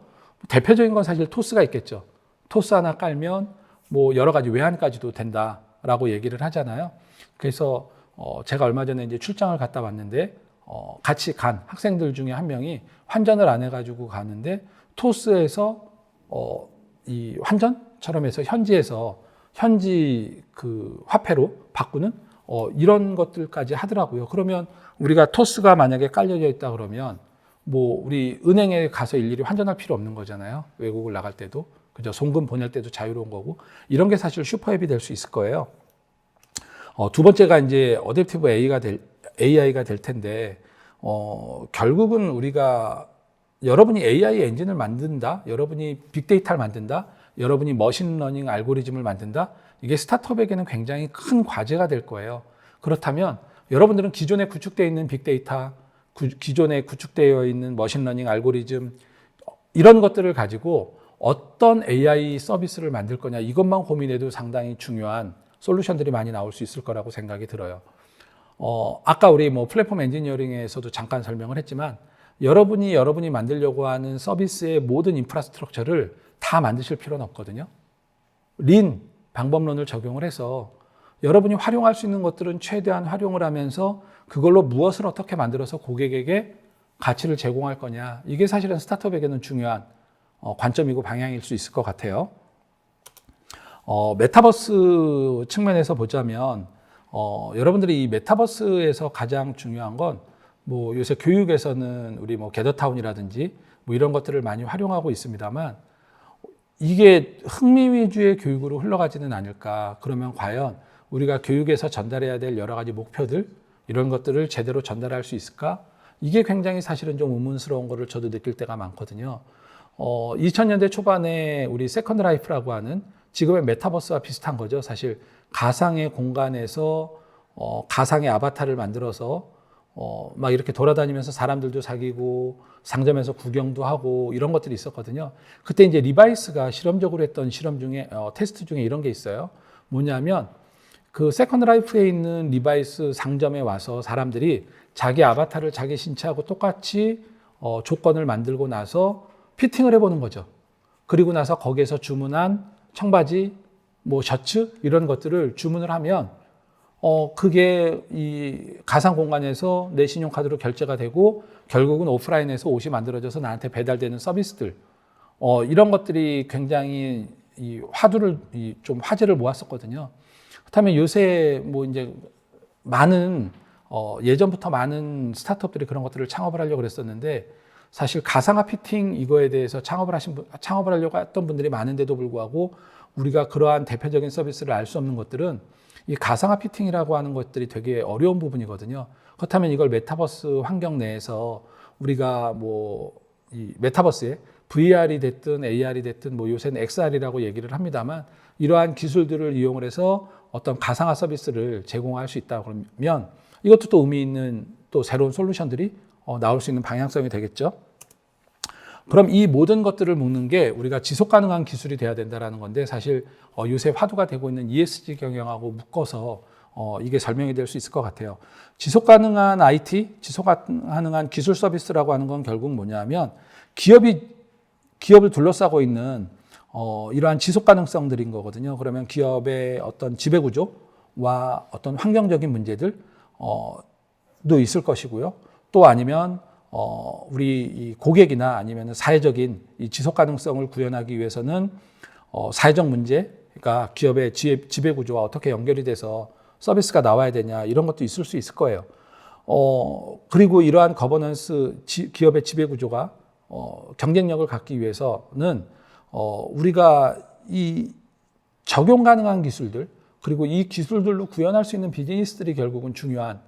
대표적인 건 사실 토스가 있겠죠. 토스 하나 깔면 뭐 여러 가지 외환까지도 된다라고 얘기를 하잖아요. 그래서 제가 얼마 전에 이제 출장을 갔다 왔는데 같이 간 학생들 중에 한 명이 환전을 안 해가지고 가는데, 토스에서 이 환전처럼 해서 현지에서 현지 그 화폐로 바꾸는 이런 것들까지 하더라고요. 그러면 우리가 토스가 만약에 깔려져 있다 그러면 뭐 우리 은행에 가서 일일이 환전할 필요 없는 거잖아요. 외국을 나갈 때도, 그죠? 송금 보낼 때도 자유로운 거고, 이런 게 사실 슈퍼앱이 될 수 있을 거예요. 두 번째가 이제 어댑티브 AI가 될 텐데, 결국은 우리가, 여러분이 AI 엔진을 만든다, 여러분이 빅데이터를 만든다, 여러분이 머신러닝 알고리즘을 만든다, 이게 스타트업에게는 굉장히 큰 과제가 될 거예요. 그렇다면 여러분들은 기존에 구축되어 있는 빅데이터, 기존에 구축되어 있는 머신러닝 알고리즘, 이런 것들을 가지고 어떤 AI 서비스를 만들 거냐, 이것만 고민해도 상당히 중요한 솔루션들이 많이 나올 수 있을 거라고 생각이 들어요. 아까 우리 뭐 플랫폼 엔지니어링에서도 잠깐 설명을 했지만, 여러분이 만들려고 하는 서비스의 모든 인프라스트럭처를 다 만드실 필요는 없거든요. 린 방법론을 적용을 해서 여러분이 활용할 수 있는 것들은 최대한 활용을 하면서 그걸로 무엇을 어떻게 만들어서 고객에게 가치를 제공할 거냐, 이게 사실은 스타트업에게는 중요한 관점이고 방향일 수 있을 것 같아요. 메타버스 측면에서 보자면 여러분들이 이 메타버스에서 가장 중요한 건, 뭐 요새 교육에서는 우리 뭐 게더타운이라든지 뭐 이런 것들을 많이 활용하고 있습니다만, 이게 흥미 위주의 교육으로 흘러가지는 않을까. 그러면 과연 우리가 교육에서 전달해야 될 여러 가지 목표들, 이런 것들을 제대로 전달할 수 있을까? 이게 굉장히 사실은 좀 의문스러운 거를 저도 느낄 때가 많거든요. 2000년대 초반에 우리 세컨드 라이프라고 하는 지금의 메타버스와 비슷한 거죠. 사실 가상의 공간에서 가상의 아바타를 만들어서 막 이렇게 돌아다니면서 사람들도 사귀고 상점에서 구경도 하고 이런 것들이 있었거든요. 그때 이제 리바이스가 실험적으로 했던 실험 중에 테스트 중에 이런 게 있어요. 뭐냐면 그 세컨드 라이프에 있는 리바이스 상점에 와서 사람들이 자기 아바타를 자기 신체하고 똑같이 조건을 만들고 나서 피팅을 해보는 거죠. 그리고 나서 거기에서 주문한 청바지, 뭐 셔츠 이런 것들을 주문을 하면 그게 이 가상 공간에서 내 신용카드로 결제가 되고 결국은 오프라인에서 옷이 만들어져서 나한테 배달되는 서비스들, 이런 것들이 굉장히 이 화두를 좀 화제를 모았었거든요. 그렇다면 요새 뭐 이제 많은 예전부터 많은 스타트업들이 그런 것들을 창업을 하려고 그랬었는데, 사실 가상화 피팅 이거에 대해서 창업을 하려고 했던 분들이 많은데도 불구하고 우리가 그러한 대표적인 서비스를 알 수 없는 것들은 이 가상화 피팅이라고 하는 것들이 되게 어려운 부분이거든요. 그렇다면 이걸 메타버스 환경 내에서 우리가 뭐 이 메타버스에 VR이 됐든 AR이 됐든 뭐 요새는 XR이라고 얘기를 합니다만, 이러한 기술들을 이용을 해서 어떤 가상화 서비스를 제공할 수 있다 그러면 이것도 또 의미 있는 또 새로운 솔루션들이 나올 수 있는 방향성이 되겠죠. 그럼 이 모든 것들을 묶는 게 우리가 지속 가능한 기술이 돼야 된다는 건데, 사실 요새 화두가 되고 있는 ESG 경영하고 묶어서 이게 설명이 될 수 있을 것 같아요. 지속 가능한 IT, 지속 가능한 기술 서비스라고 하는 건 결국 뭐냐면 기업을 둘러싸고 있는 이러한 지속 가능성들인 거거든요. 그러면 기업의 어떤 지배 구조와 어떤 환경적인 문제들, 도 있을 것이고요. 또 아니면 우리 이 고객이나 아니면 사회적인 이 지속 가능성을 구현하기 위해서는 사회적 문제, 그러니까 기업의 지배 구조와 어떻게 연결이 돼서 서비스가 나와야 되냐 이런 것도 있을 수 있을 거예요. 그리고 이러한 거버넌스 기업의 지배 구조가 경쟁력을 갖기 위해서는 우리가 이 적용 가능한 기술들 그리고 이 기술들로 구현할 수 있는 비즈니스들이 결국은 중요한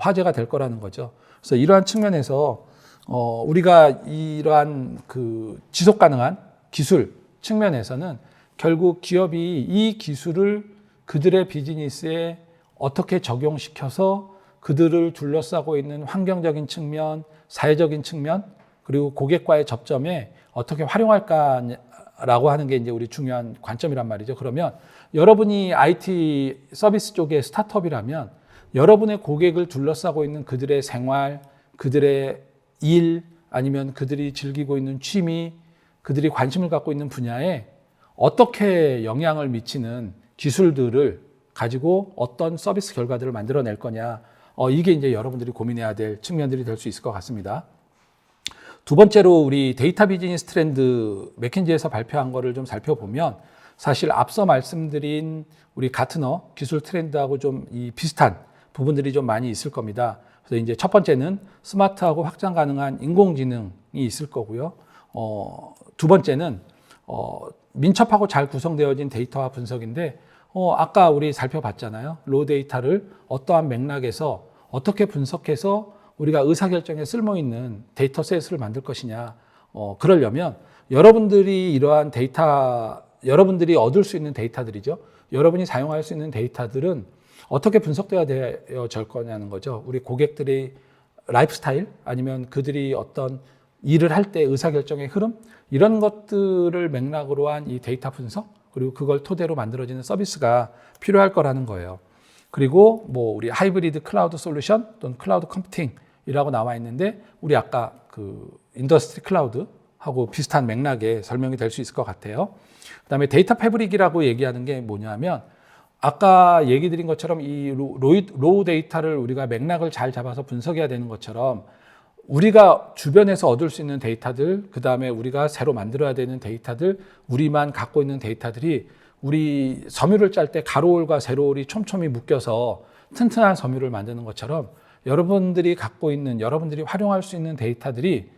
화제가 될 거라는 거죠. 그래서 이러한 측면에서 우리가 이러한 그 지속 가능한 기술 측면에서는 결국 기업이 이 기술을 그들의 비즈니스에 어떻게 적용시켜서 그들을 둘러싸고 있는 환경적인 측면, 사회적인 측면, 그리고 고객과의 접점에 어떻게 활용할까라고 하는 게 이제 우리 중요한 관점이란 말이죠. 그러면 여러분이 IT 서비스 쪽의 스타트업이라면 여러분의 고객을 둘러싸고 있는 그들의 생활, 그들의 일, 아니면 그들이 즐기고 있는 취미, 그들이 관심을 갖고 있는 분야에 어떻게 영향을 미치는 기술들을 가지고 어떤 서비스 결과들을 만들어낼 거냐. 이게 이제 여러분들이 고민해야 될 측면들이 될 수 있을 것 같습니다. 두 번째로 우리 데이터 비즈니스 트렌드 맥킨지에서 발표한 거를 좀 살펴보면 사실 앞서 말씀드린 우리 가트너 기술 트렌드하고 좀 이 비슷한 부분들이 좀 많이 있을 겁니다. 그래서 이제 첫 번째는 스마트하고 확장 가능한 인공지능이 있을 거고요. 두 번째는 민첩하고 잘 구성되어진 데이터와 분석인데 아까 우리 살펴봤잖아요. 로 데이터를 어떠한 맥락에서 어떻게 분석해서 우리가 의사결정에 쓸모있는 데이터셋을 만들 것이냐. 그러려면 여러분들이 이러한 데이터, 여러분들이 얻을 수 있는 데이터들이죠. 여러분이 사용할 수 있는 데이터들은 어떻게 분석되어질 거냐는 거죠. 우리 고객들의 라이프 스타일 아니면 그들이 어떤 일을 할 때 의사결정의 흐름 이런 것들을 맥락으로 한 이 데이터 분석 그리고 그걸 토대로 만들어지는 서비스가 필요할 거라는 거예요. 그리고 뭐 우리 하이브리드 클라우드 솔루션 또는 클라우드 컴퓨팅이라고 나와 있는데 우리 아까 그 인더스트리 클라우드하고 비슷한 맥락에 설명이 될 수 있을 것 같아요. 그다음에 데이터 패브릭이라고 얘기하는 게 뭐냐면 아까 얘기 드린 것처럼 이 로우 데이터를 우리가 맥락을 잘 잡아서 분석해야 되는 것처럼 우리가 주변에서 얻을 수 있는 데이터들, 그 다음에 우리가 새로 만들어야 되는 데이터들, 우리만 갖고 있는 데이터들이 우리 섬유를 짤 때 가로올과 세로올이 촘촘히 묶여서 튼튼한 섬유를 만드는 것처럼 여러분들이 갖고 있는, 여러분들이 활용할 수 있는 데이터들이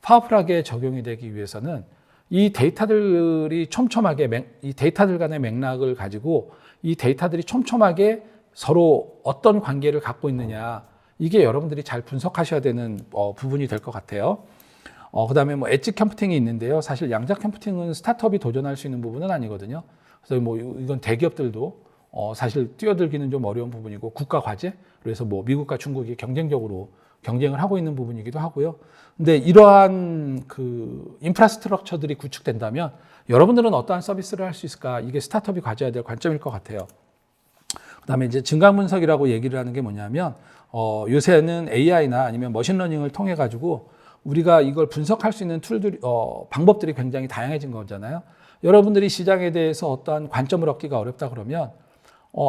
파워풀하게 적용이 되기 위해서는 이 데이터들이 촘촘하게, 이 데이터들 간의 맥락을 가지고 이 데이터들이 촘촘하게 서로 어떤 관계를 갖고 있느냐, 이게 여러분들이 잘 분석하셔야 되는 부분이 될 것 같아요. 그 다음에 뭐 엣지 컴퓨팅이 있는데요. 사실 양자 컴퓨팅은 스타트업이 도전할 수 있는 부분은 아니거든요. 그래서 뭐 이건 대기업들도 사실 뛰어들기는 좀 어려운 부분이고 국가 과제, 그래서 뭐 미국과 중국이 경쟁적으로 경쟁을 하고 있는 부분이기도 하고요. 근데 이러한 그 인프라스트럭처들이 구축된다면 여러분들은 어떠한 서비스를 할 수 있을까? 이게 스타트업이 가져야 될 관점일 것 같아요. 그다음에 이제 증강 분석이라고 얘기를 하는 게 뭐냐면 요새는 AI나 아니면 머신러닝을 통해 가지고 우리가 이걸 분석할 수 있는 툴들이 방법들이 굉장히 다양해진 거잖아요. 여러분들이 시장에 대해서 어떠한 관점을 얻기가 어렵다 그러면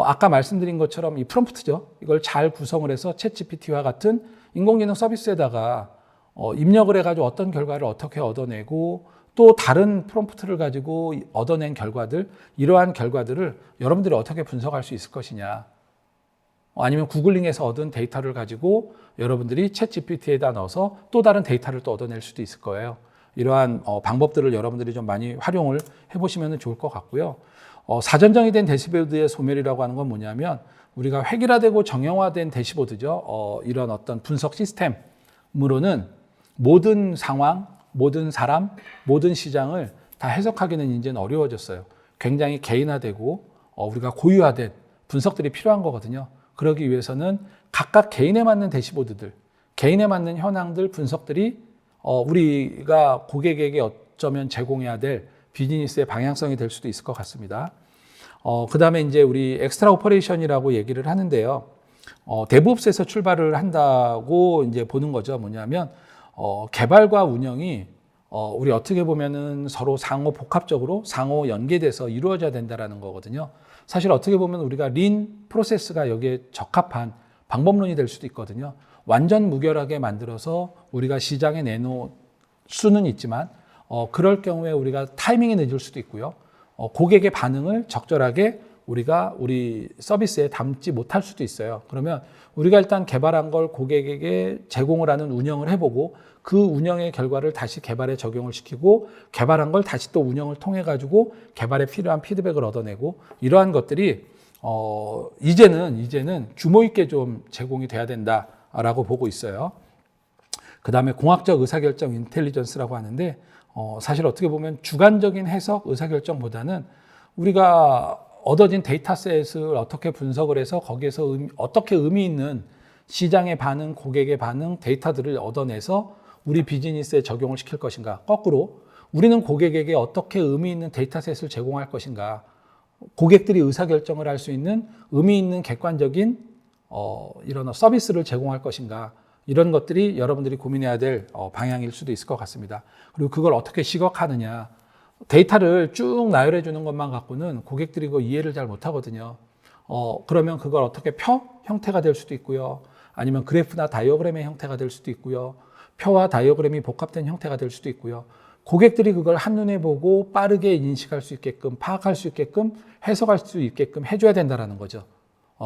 아까 말씀드린 것처럼 이 프롬프트죠. 이걸 잘 구성을 해서 챗GPT와 같은 인공지능 서비스에다가 입력을 해가지고 어떤 결과를 어떻게 얻어내고 또 다른 프롬프트를 가지고 얻어낸 결과들, 이러한 결과들을 여러분들이 어떻게 분석할 수 있을 것이냐. 아니면 구글링에서 얻은 데이터를 가지고 여러분들이 챗GPT에다 넣어서 또 다른 데이터를 또 얻어낼 수도 있을 거예요. 이러한 방법들을 여러분들이 좀 많이 활용을 해보시면 좋을 것 같고요. 사전 정의된 대시보드의 소멸이라고 하는 건 뭐냐면 우리가 획일화되고 정형화된 대시보드죠. 이런 어떤 분석 시스템으로는 모든 상황, 모든 사람, 모든 시장을 다 해석하기는 이제는 어려워졌어요. 굉장히 개인화되고 우리가 고유화된 분석들이 필요한 거거든요. 그러기 위해서는 각각 개인에 맞는 대시보드들, 개인에 맞는 현황들, 분석들이 우리가 고객에게 어쩌면 제공해야 될 비즈니스의 방향성이 될 수도 있을 것 같습니다. 그 다음에 이제 우리 엑스트라 오퍼레이션이라고 얘기를 하는데요. 데브옵스에서 출발을 한다고 이제 보는 거죠. 뭐냐면, 개발과 운영이 우리 어떻게 보면은 서로 상호 복합적으로 상호 연계돼서 이루어져야 된다라는 거거든요. 사실 어떻게 보면 우리가 린 프로세스가 여기에 적합한 방법론이 될 수도 있거든요. 완전 무결하게 만들어서 우리가 시장에 내놓을 수는 있지만 그럴 경우에 우리가 타이밍이 늦을 수도 있고요. 고객의 반응을 적절하게 우리가 우리 서비스에 담지 못할 수도 있어요. 그러면 우리가 일단 개발한 걸 고객에게 제공을 하는 운영을 해보고 그 운영의 결과를 다시 개발에 적용을 시키고 개발한 걸 다시 또 운영을 통해 가지고 개발에 필요한 피드백을 얻어내고 이러한 것들이 이제는 규모 있게 좀 제공이 돼야 된다라고 보고 있어요. 그 다음에 공학적 의사결정 인텔리전스라고 하는데 사실 어떻게 보면 주관적인 해석 의사결정보다는 우리가 얻어진 데이터셋을 어떻게 분석을 해서 거기에서 어떻게 의미 있는 시장의 반응, 고객의 반응, 데이터들을 얻어내서 우리 비즈니스에 적용을 시킬 것인가. 거꾸로 우리는 고객에게 어떻게 의미 있는 데이터셋을 제공할 것인가. 고객들이 의사결정을 할 수 있는 의미 있는 객관적인 이런 서비스를 제공할 것인가. 이런 것들이 여러분들이 고민해야 될 방향일 수도 있을 것 같습니다. 그리고 그걸 어떻게 시각화하느냐. 데이터를 쭉 나열해 주는 것만 갖고는 고객들이 그 이해를 잘 못하거든요. 그러면 그걸 어떻게 표 형태가 될 수도 있고요. 아니면 그래프나 다이어그램의 형태가 될 수도 있고요. 표와 다이어그램이 복합된 형태가 될 수도 있고요. 고객들이 그걸 한눈에 보고 빠르게 인식할 수 있게끔, 파악할 수 있게끔, 해석할 수 있게끔 해줘야 된다는 거죠.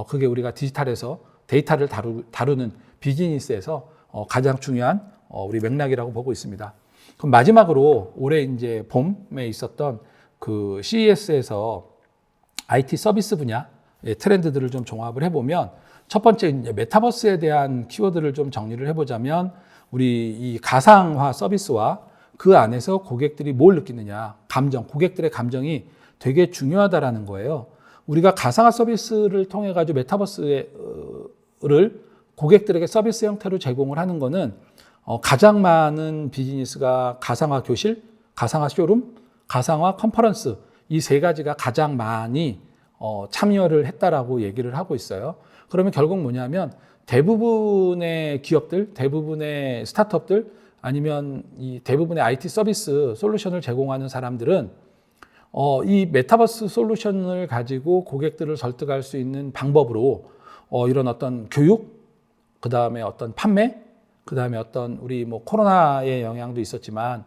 그게 우리가 디지털에서 데이터를 다루는 비즈니스에서 가장 중요한 우리 맥락이라고 보고 있습니다. 그럼 마지막으로 올해 이제 봄에 있었던 그 CES에서 IT 서비스 분야의 트렌드들을 좀 종합을 해보면 첫 번째 이제 메타버스에 대한 키워드를 좀 정리를 해보자면 우리 이 가상화 서비스와 그 안에서 고객들이 뭘 느끼느냐, 고객들의 감정이 되게 중요하다라는 거예요. 우리가 가상화 서비스를 통해 가지고 메타버스를 고객들에게 서비스 형태로 제공을 하는 거는 가장 많은 비즈니스가 가상화 교실, 가상화 쇼룸, 가상화 컨퍼런스 이 세 가지가 가장 많이 참여를 했다라고 얘기를 하고 있어요. 그러면 결국 뭐냐면 대부분의 기업들, 대부분의 스타트업들 아니면 이 대부분의 IT 서비스 솔루션을 제공하는 사람들은 이 메타버스 솔루션을 가지고 고객들을 설득할 수 있는 방법으로 이런 어떤 교육, 그 다음에 어떤 판매, 그 다음에 어떤 우리 뭐 코로나의 영향도 있었지만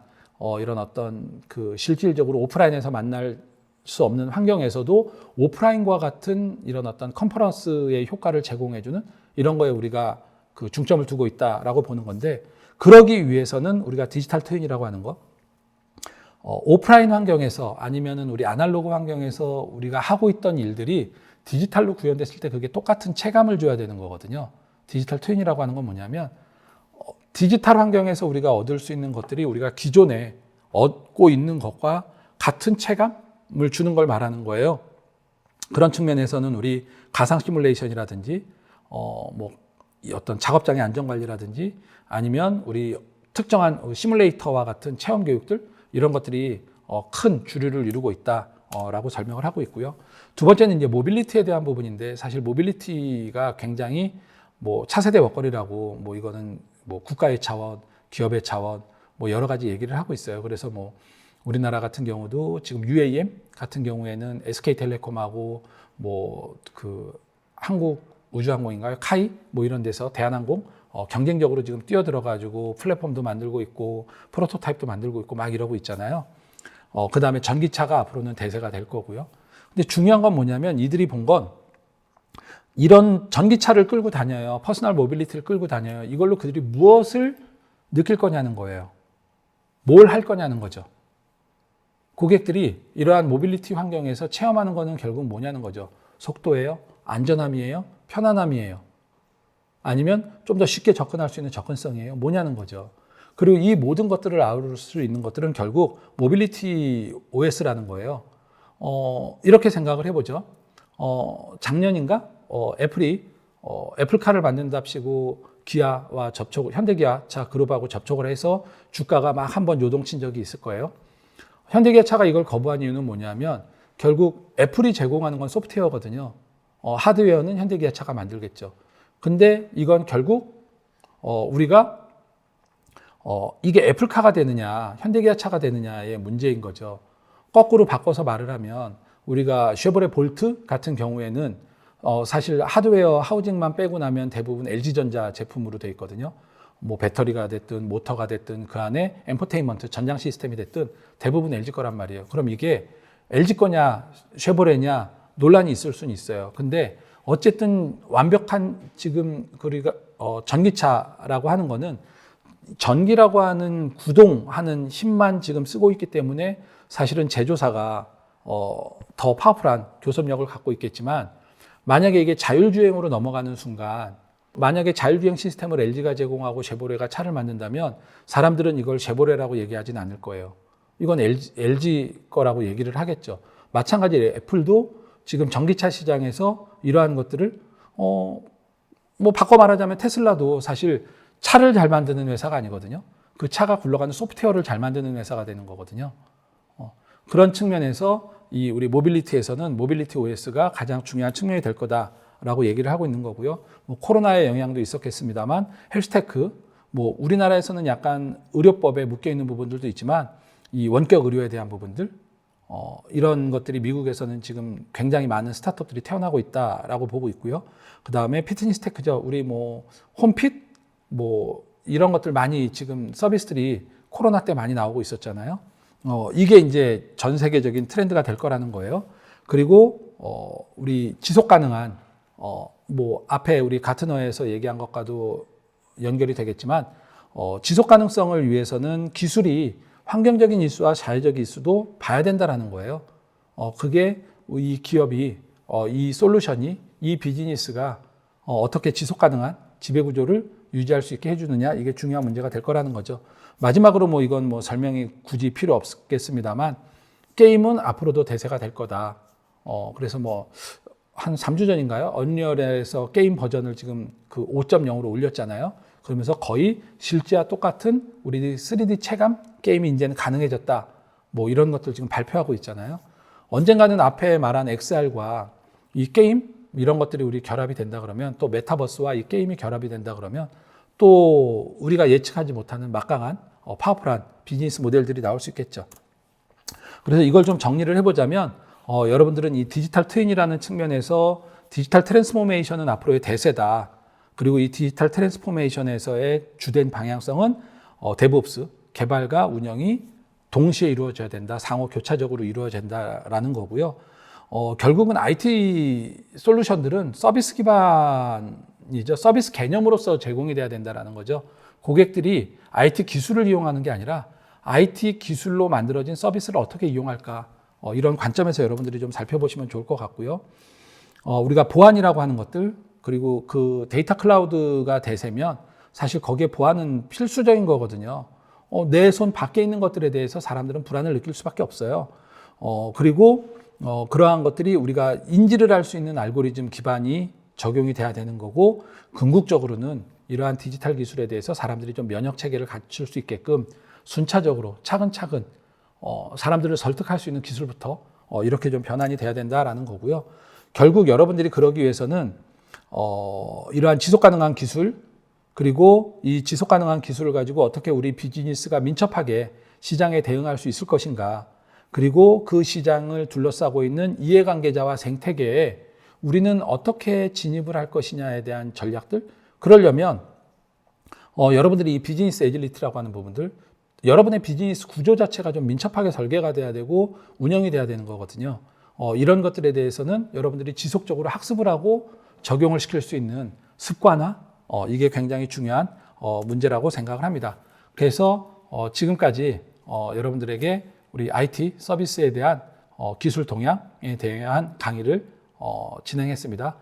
이런 어떤 그 실질적으로 오프라인에서 만날 수 없는 환경에서도 오프라인과 같은 이런 어떤 컨퍼런스의 효과를 제공해주는 이런 거에 우리가 그 중점을 두고 있다라고 보는 건데 그러기 위해서는 우리가 디지털 트윈이라고 하는 거 오프라인 환경에서 아니면은 우리 아날로그 환경에서 우리가 하고 있던 일들이 디지털로 구현됐을 때 그게 똑같은 체감을 줘야 되는 거거든요. 디지털 트윈이라고 하는 건 뭐냐면 디지털 환경에서 우리가 얻을 수 있는 것들이 우리가 기존에 얻고 있는 것과 같은 체감을 주는 걸 말하는 거예요. 그런 측면에서는 우리 가상 시뮬레이션이라든지 뭐 어떤 작업장의 안전관리라든지 아니면 우리 특정한 시뮬레이터와 같은 체험 교육들 이런 것들이 큰 주류를 이루고 있다라고 설명을 하고 있고요. 두 번째는 이제 모빌리티에 대한 부분인데 사실 모빌리티가 굉장히 뭐 차세대 먹거리라고 뭐 이거는 뭐 국가의 차원, 기업의 차원 뭐 여러 가지 얘기를 하고 있어요. 그래서 뭐 우리나라 같은 경우도 지금 UAM 같은 경우에는 SK텔레콤하고 뭐 그 한국우주항공인가요? 카이 뭐 이런 데서 대한항공 경쟁적으로 지금 뛰어들어가지고 플랫폼도 만들고 있고 프로토타입도 만들고 있고 막 이러고 있잖아요. 그 다음에 전기차가 앞으로는 대세가 될 거고요. 근데 중요한 건 뭐냐면 이들이 본 건 이런 전기차를 끌고 다녀요. 퍼스널 모빌리티를 끌고 다녀요. 이걸로 그들이 무엇을 느낄 거냐는 거예요. 뭘 할 거냐는 거죠. 고객들이 이러한 모빌리티 환경에서 체험하는 거는 결국 뭐냐는 거죠. 속도예요? 안전함이에요? 편안함이에요? 아니면 좀 더 쉽게 접근할 수 있는 접근성이에요? 뭐냐는 거죠. 그리고 이 모든 것들을 아우를 수 있는 것들은 결국 모빌리티 OS라는 거예요. 이렇게 생각을 해보죠. 작년인가? 애플이 애플카를 만든답시고 기아와 현대기아차 그룹하고 접촉을 해서 주가가 막 한번 요동친 적이 있을 거예요. 현대기아차가 이걸 거부한 이유는 뭐냐면 결국 애플이 제공하는 건 소프트웨어거든요. 하드웨어는 현대기아차가 만들겠죠. 근데 이건 결국 우리가 이게 애플카가 되느냐 현대기아차가 되느냐의 문제인 거죠. 거꾸로 바꿔서 말을 하면 우리가 쉐보레 볼트 같은 경우에는 사실 하드웨어 하우징만 빼고 나면 대부분 LG전자 제품으로 되어 있거든요. 뭐 배터리가 됐든 모터가 됐든 그 안에 엔터테인먼트 전장 시스템이 됐든 대부분 LG 거란 말이에요. 그럼 이게 LG 거냐 쉐보레냐 논란이 있을 수는 있어요. 근데 어쨌든 완벽한 지금 우리가 전기차라고 하는 거는 전기라고 하는 구동하는 힘만 지금 쓰고 있기 때문에 사실은 제조사가 더 파워풀한 교섭력을 갖고 있겠지만 만약에 이게 자율주행으로 넘어가는 순간 만약에 자율주행 시스템을 LG가 제공하고 쉐보레가 차를 만든다면 사람들은 이걸 쉐보레라고 얘기하지는 않을 거예요. 이건 LG 거라고 얘기를 하겠죠. 마찬가지로 애플도 지금 전기차 시장에서 이러한 것들을 뭐 바꿔 말하자면 테슬라도 사실 차를 잘 만드는 회사가 아니거든요. 그 차가 굴러가는 소프트웨어를 잘 만드는 회사가 되는 거거든요. 그런 측면에서 이 우리 모빌리티에서는 모빌리티 OS가 가장 중요한 측면이 될 거다라고 얘기를 하고 있는 거고요. 뭐 코로나의 영향도 있었겠습니다만 헬스테크, 뭐 우리나라에서는 약간 의료법에 묶여 있는 부분들도 있지만 이 원격 의료에 대한 부분들 이런 것들이 미국에서는 지금 굉장히 많은 스타트업들이 태어나고 있다라고 보고 있고요. 그 다음에 피트니스 테크죠. 우리 뭐 홈핏 뭐 이런 것들 많이 지금 서비스들이 코로나 때 많이 나오고 있었잖아요. 이게 이제 전 세계적인 트렌드가 될 거라는 거예요. 그리고 우리 지속 가능한 뭐 앞에 우리 가트너에서 얘기한 것과도 연결이 되겠지만 지속 가능성을 위해서는 기술이 환경적인 이슈와 자연적 이슈도 봐야 된다라는 거예요. 그게 이 기업이 이 솔루션이 이 비즈니스가 어떻게 지속 가능한 지배 구조를 유지할 수 있게 해주느냐 이게 중요한 문제가 될 거라는 거죠. 마지막으로 뭐 이건 뭐 설명이 굳이 필요 없겠습니다만 게임은 앞으로도 대세가 될 거다. 그래서 뭐 한 3주 전인가요? 언리얼에서 게임 버전을 지금 그 5.0으로 올렸잖아요. 그러면서 거의 실제와 똑같은 우리 3D 체감 게임이 이제는 가능해졌다. 뭐 이런 것들 지금 발표하고 있잖아요. 언젠가는 앞에 말한 XR과 이 게임 이런 것들이 우리 결합이 된다 그러면 또 메타버스와 이 게임이 결합이 된다 그러면 또 우리가 예측하지 못하는 막강한 파워풀한 비즈니스 모델들이 나올 수 있겠죠. 그래서 이걸 좀 정리를 해보자면 여러분들은 이 디지털 트윈이라는 측면에서 디지털 트랜스포메이션은 앞으로의 대세다. 그리고 이 디지털 트랜스포메이션에서의 주된 방향성은 데브옵스, 개발과 운영이 동시에 이루어져야 된다. 상호 교차적으로 이루어져야 된다라는 거고요. 결국은 IT 솔루션들은 서비스 기반이죠. 서비스 개념으로서 제공이 돼야 된다라는 거죠. 고객들이 IT 기술을 이용하는 게 아니라 IT 기술로 만들어진 서비스를 어떻게 이용할까 이런 관점에서 여러분들이 좀 살펴보시면 좋을 것 같고요. 우리가 보안이라고 하는 것들 그리고 그 데이터 클라우드가 대세면 사실 거기에 보안은 필수적인 거거든요. 내 손 밖에 있는 것들에 대해서 사람들은 불안을 느낄 수밖에 없어요. 그리고 그러한 것들이 우리가 인지를 할 수 있는 알고리즘 기반이 적용이 돼야 되는 거고 궁극적으로는 이러한 디지털 기술에 대해서 사람들이 좀 면역 체계를 갖출 수 있게끔 순차적으로 차근차근 사람들을 설득할 수 있는 기술부터 이렇게 좀 변환이 돼야 된다라는 거고요. 결국 여러분들이 그러기 위해서는 이러한 지속 가능한 기술 그리고 이 지속 가능한 기술을 가지고 어떻게 우리 비즈니스가 민첩하게 시장에 대응할 수 있을 것인가 그리고 그 시장을 둘러싸고 있는 이해관계자와 생태계에 우리는 어떻게 진입을 할 것이냐에 대한 전략들 그러려면 여러분들이 이 비즈니스 애질리티라고 하는 부분들 여러분의 비즈니스 구조 자체가 좀 민첩하게 설계가 돼야 되고 운영이 돼야 되는 거거든요. 이런 것들에 대해서는 여러분들이 지속적으로 학습을 하고 적용을 시킬 수 있는 습관화 이게 굉장히 중요한 문제라고 생각을 합니다. 그래서 지금까지 여러분들에게 우리 IT 서비스에 대한 기술 동향에 대한 강의를 진행했습니다.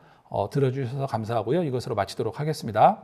들어주셔서 감사하고요. 이것으로 마치도록 하겠습니다.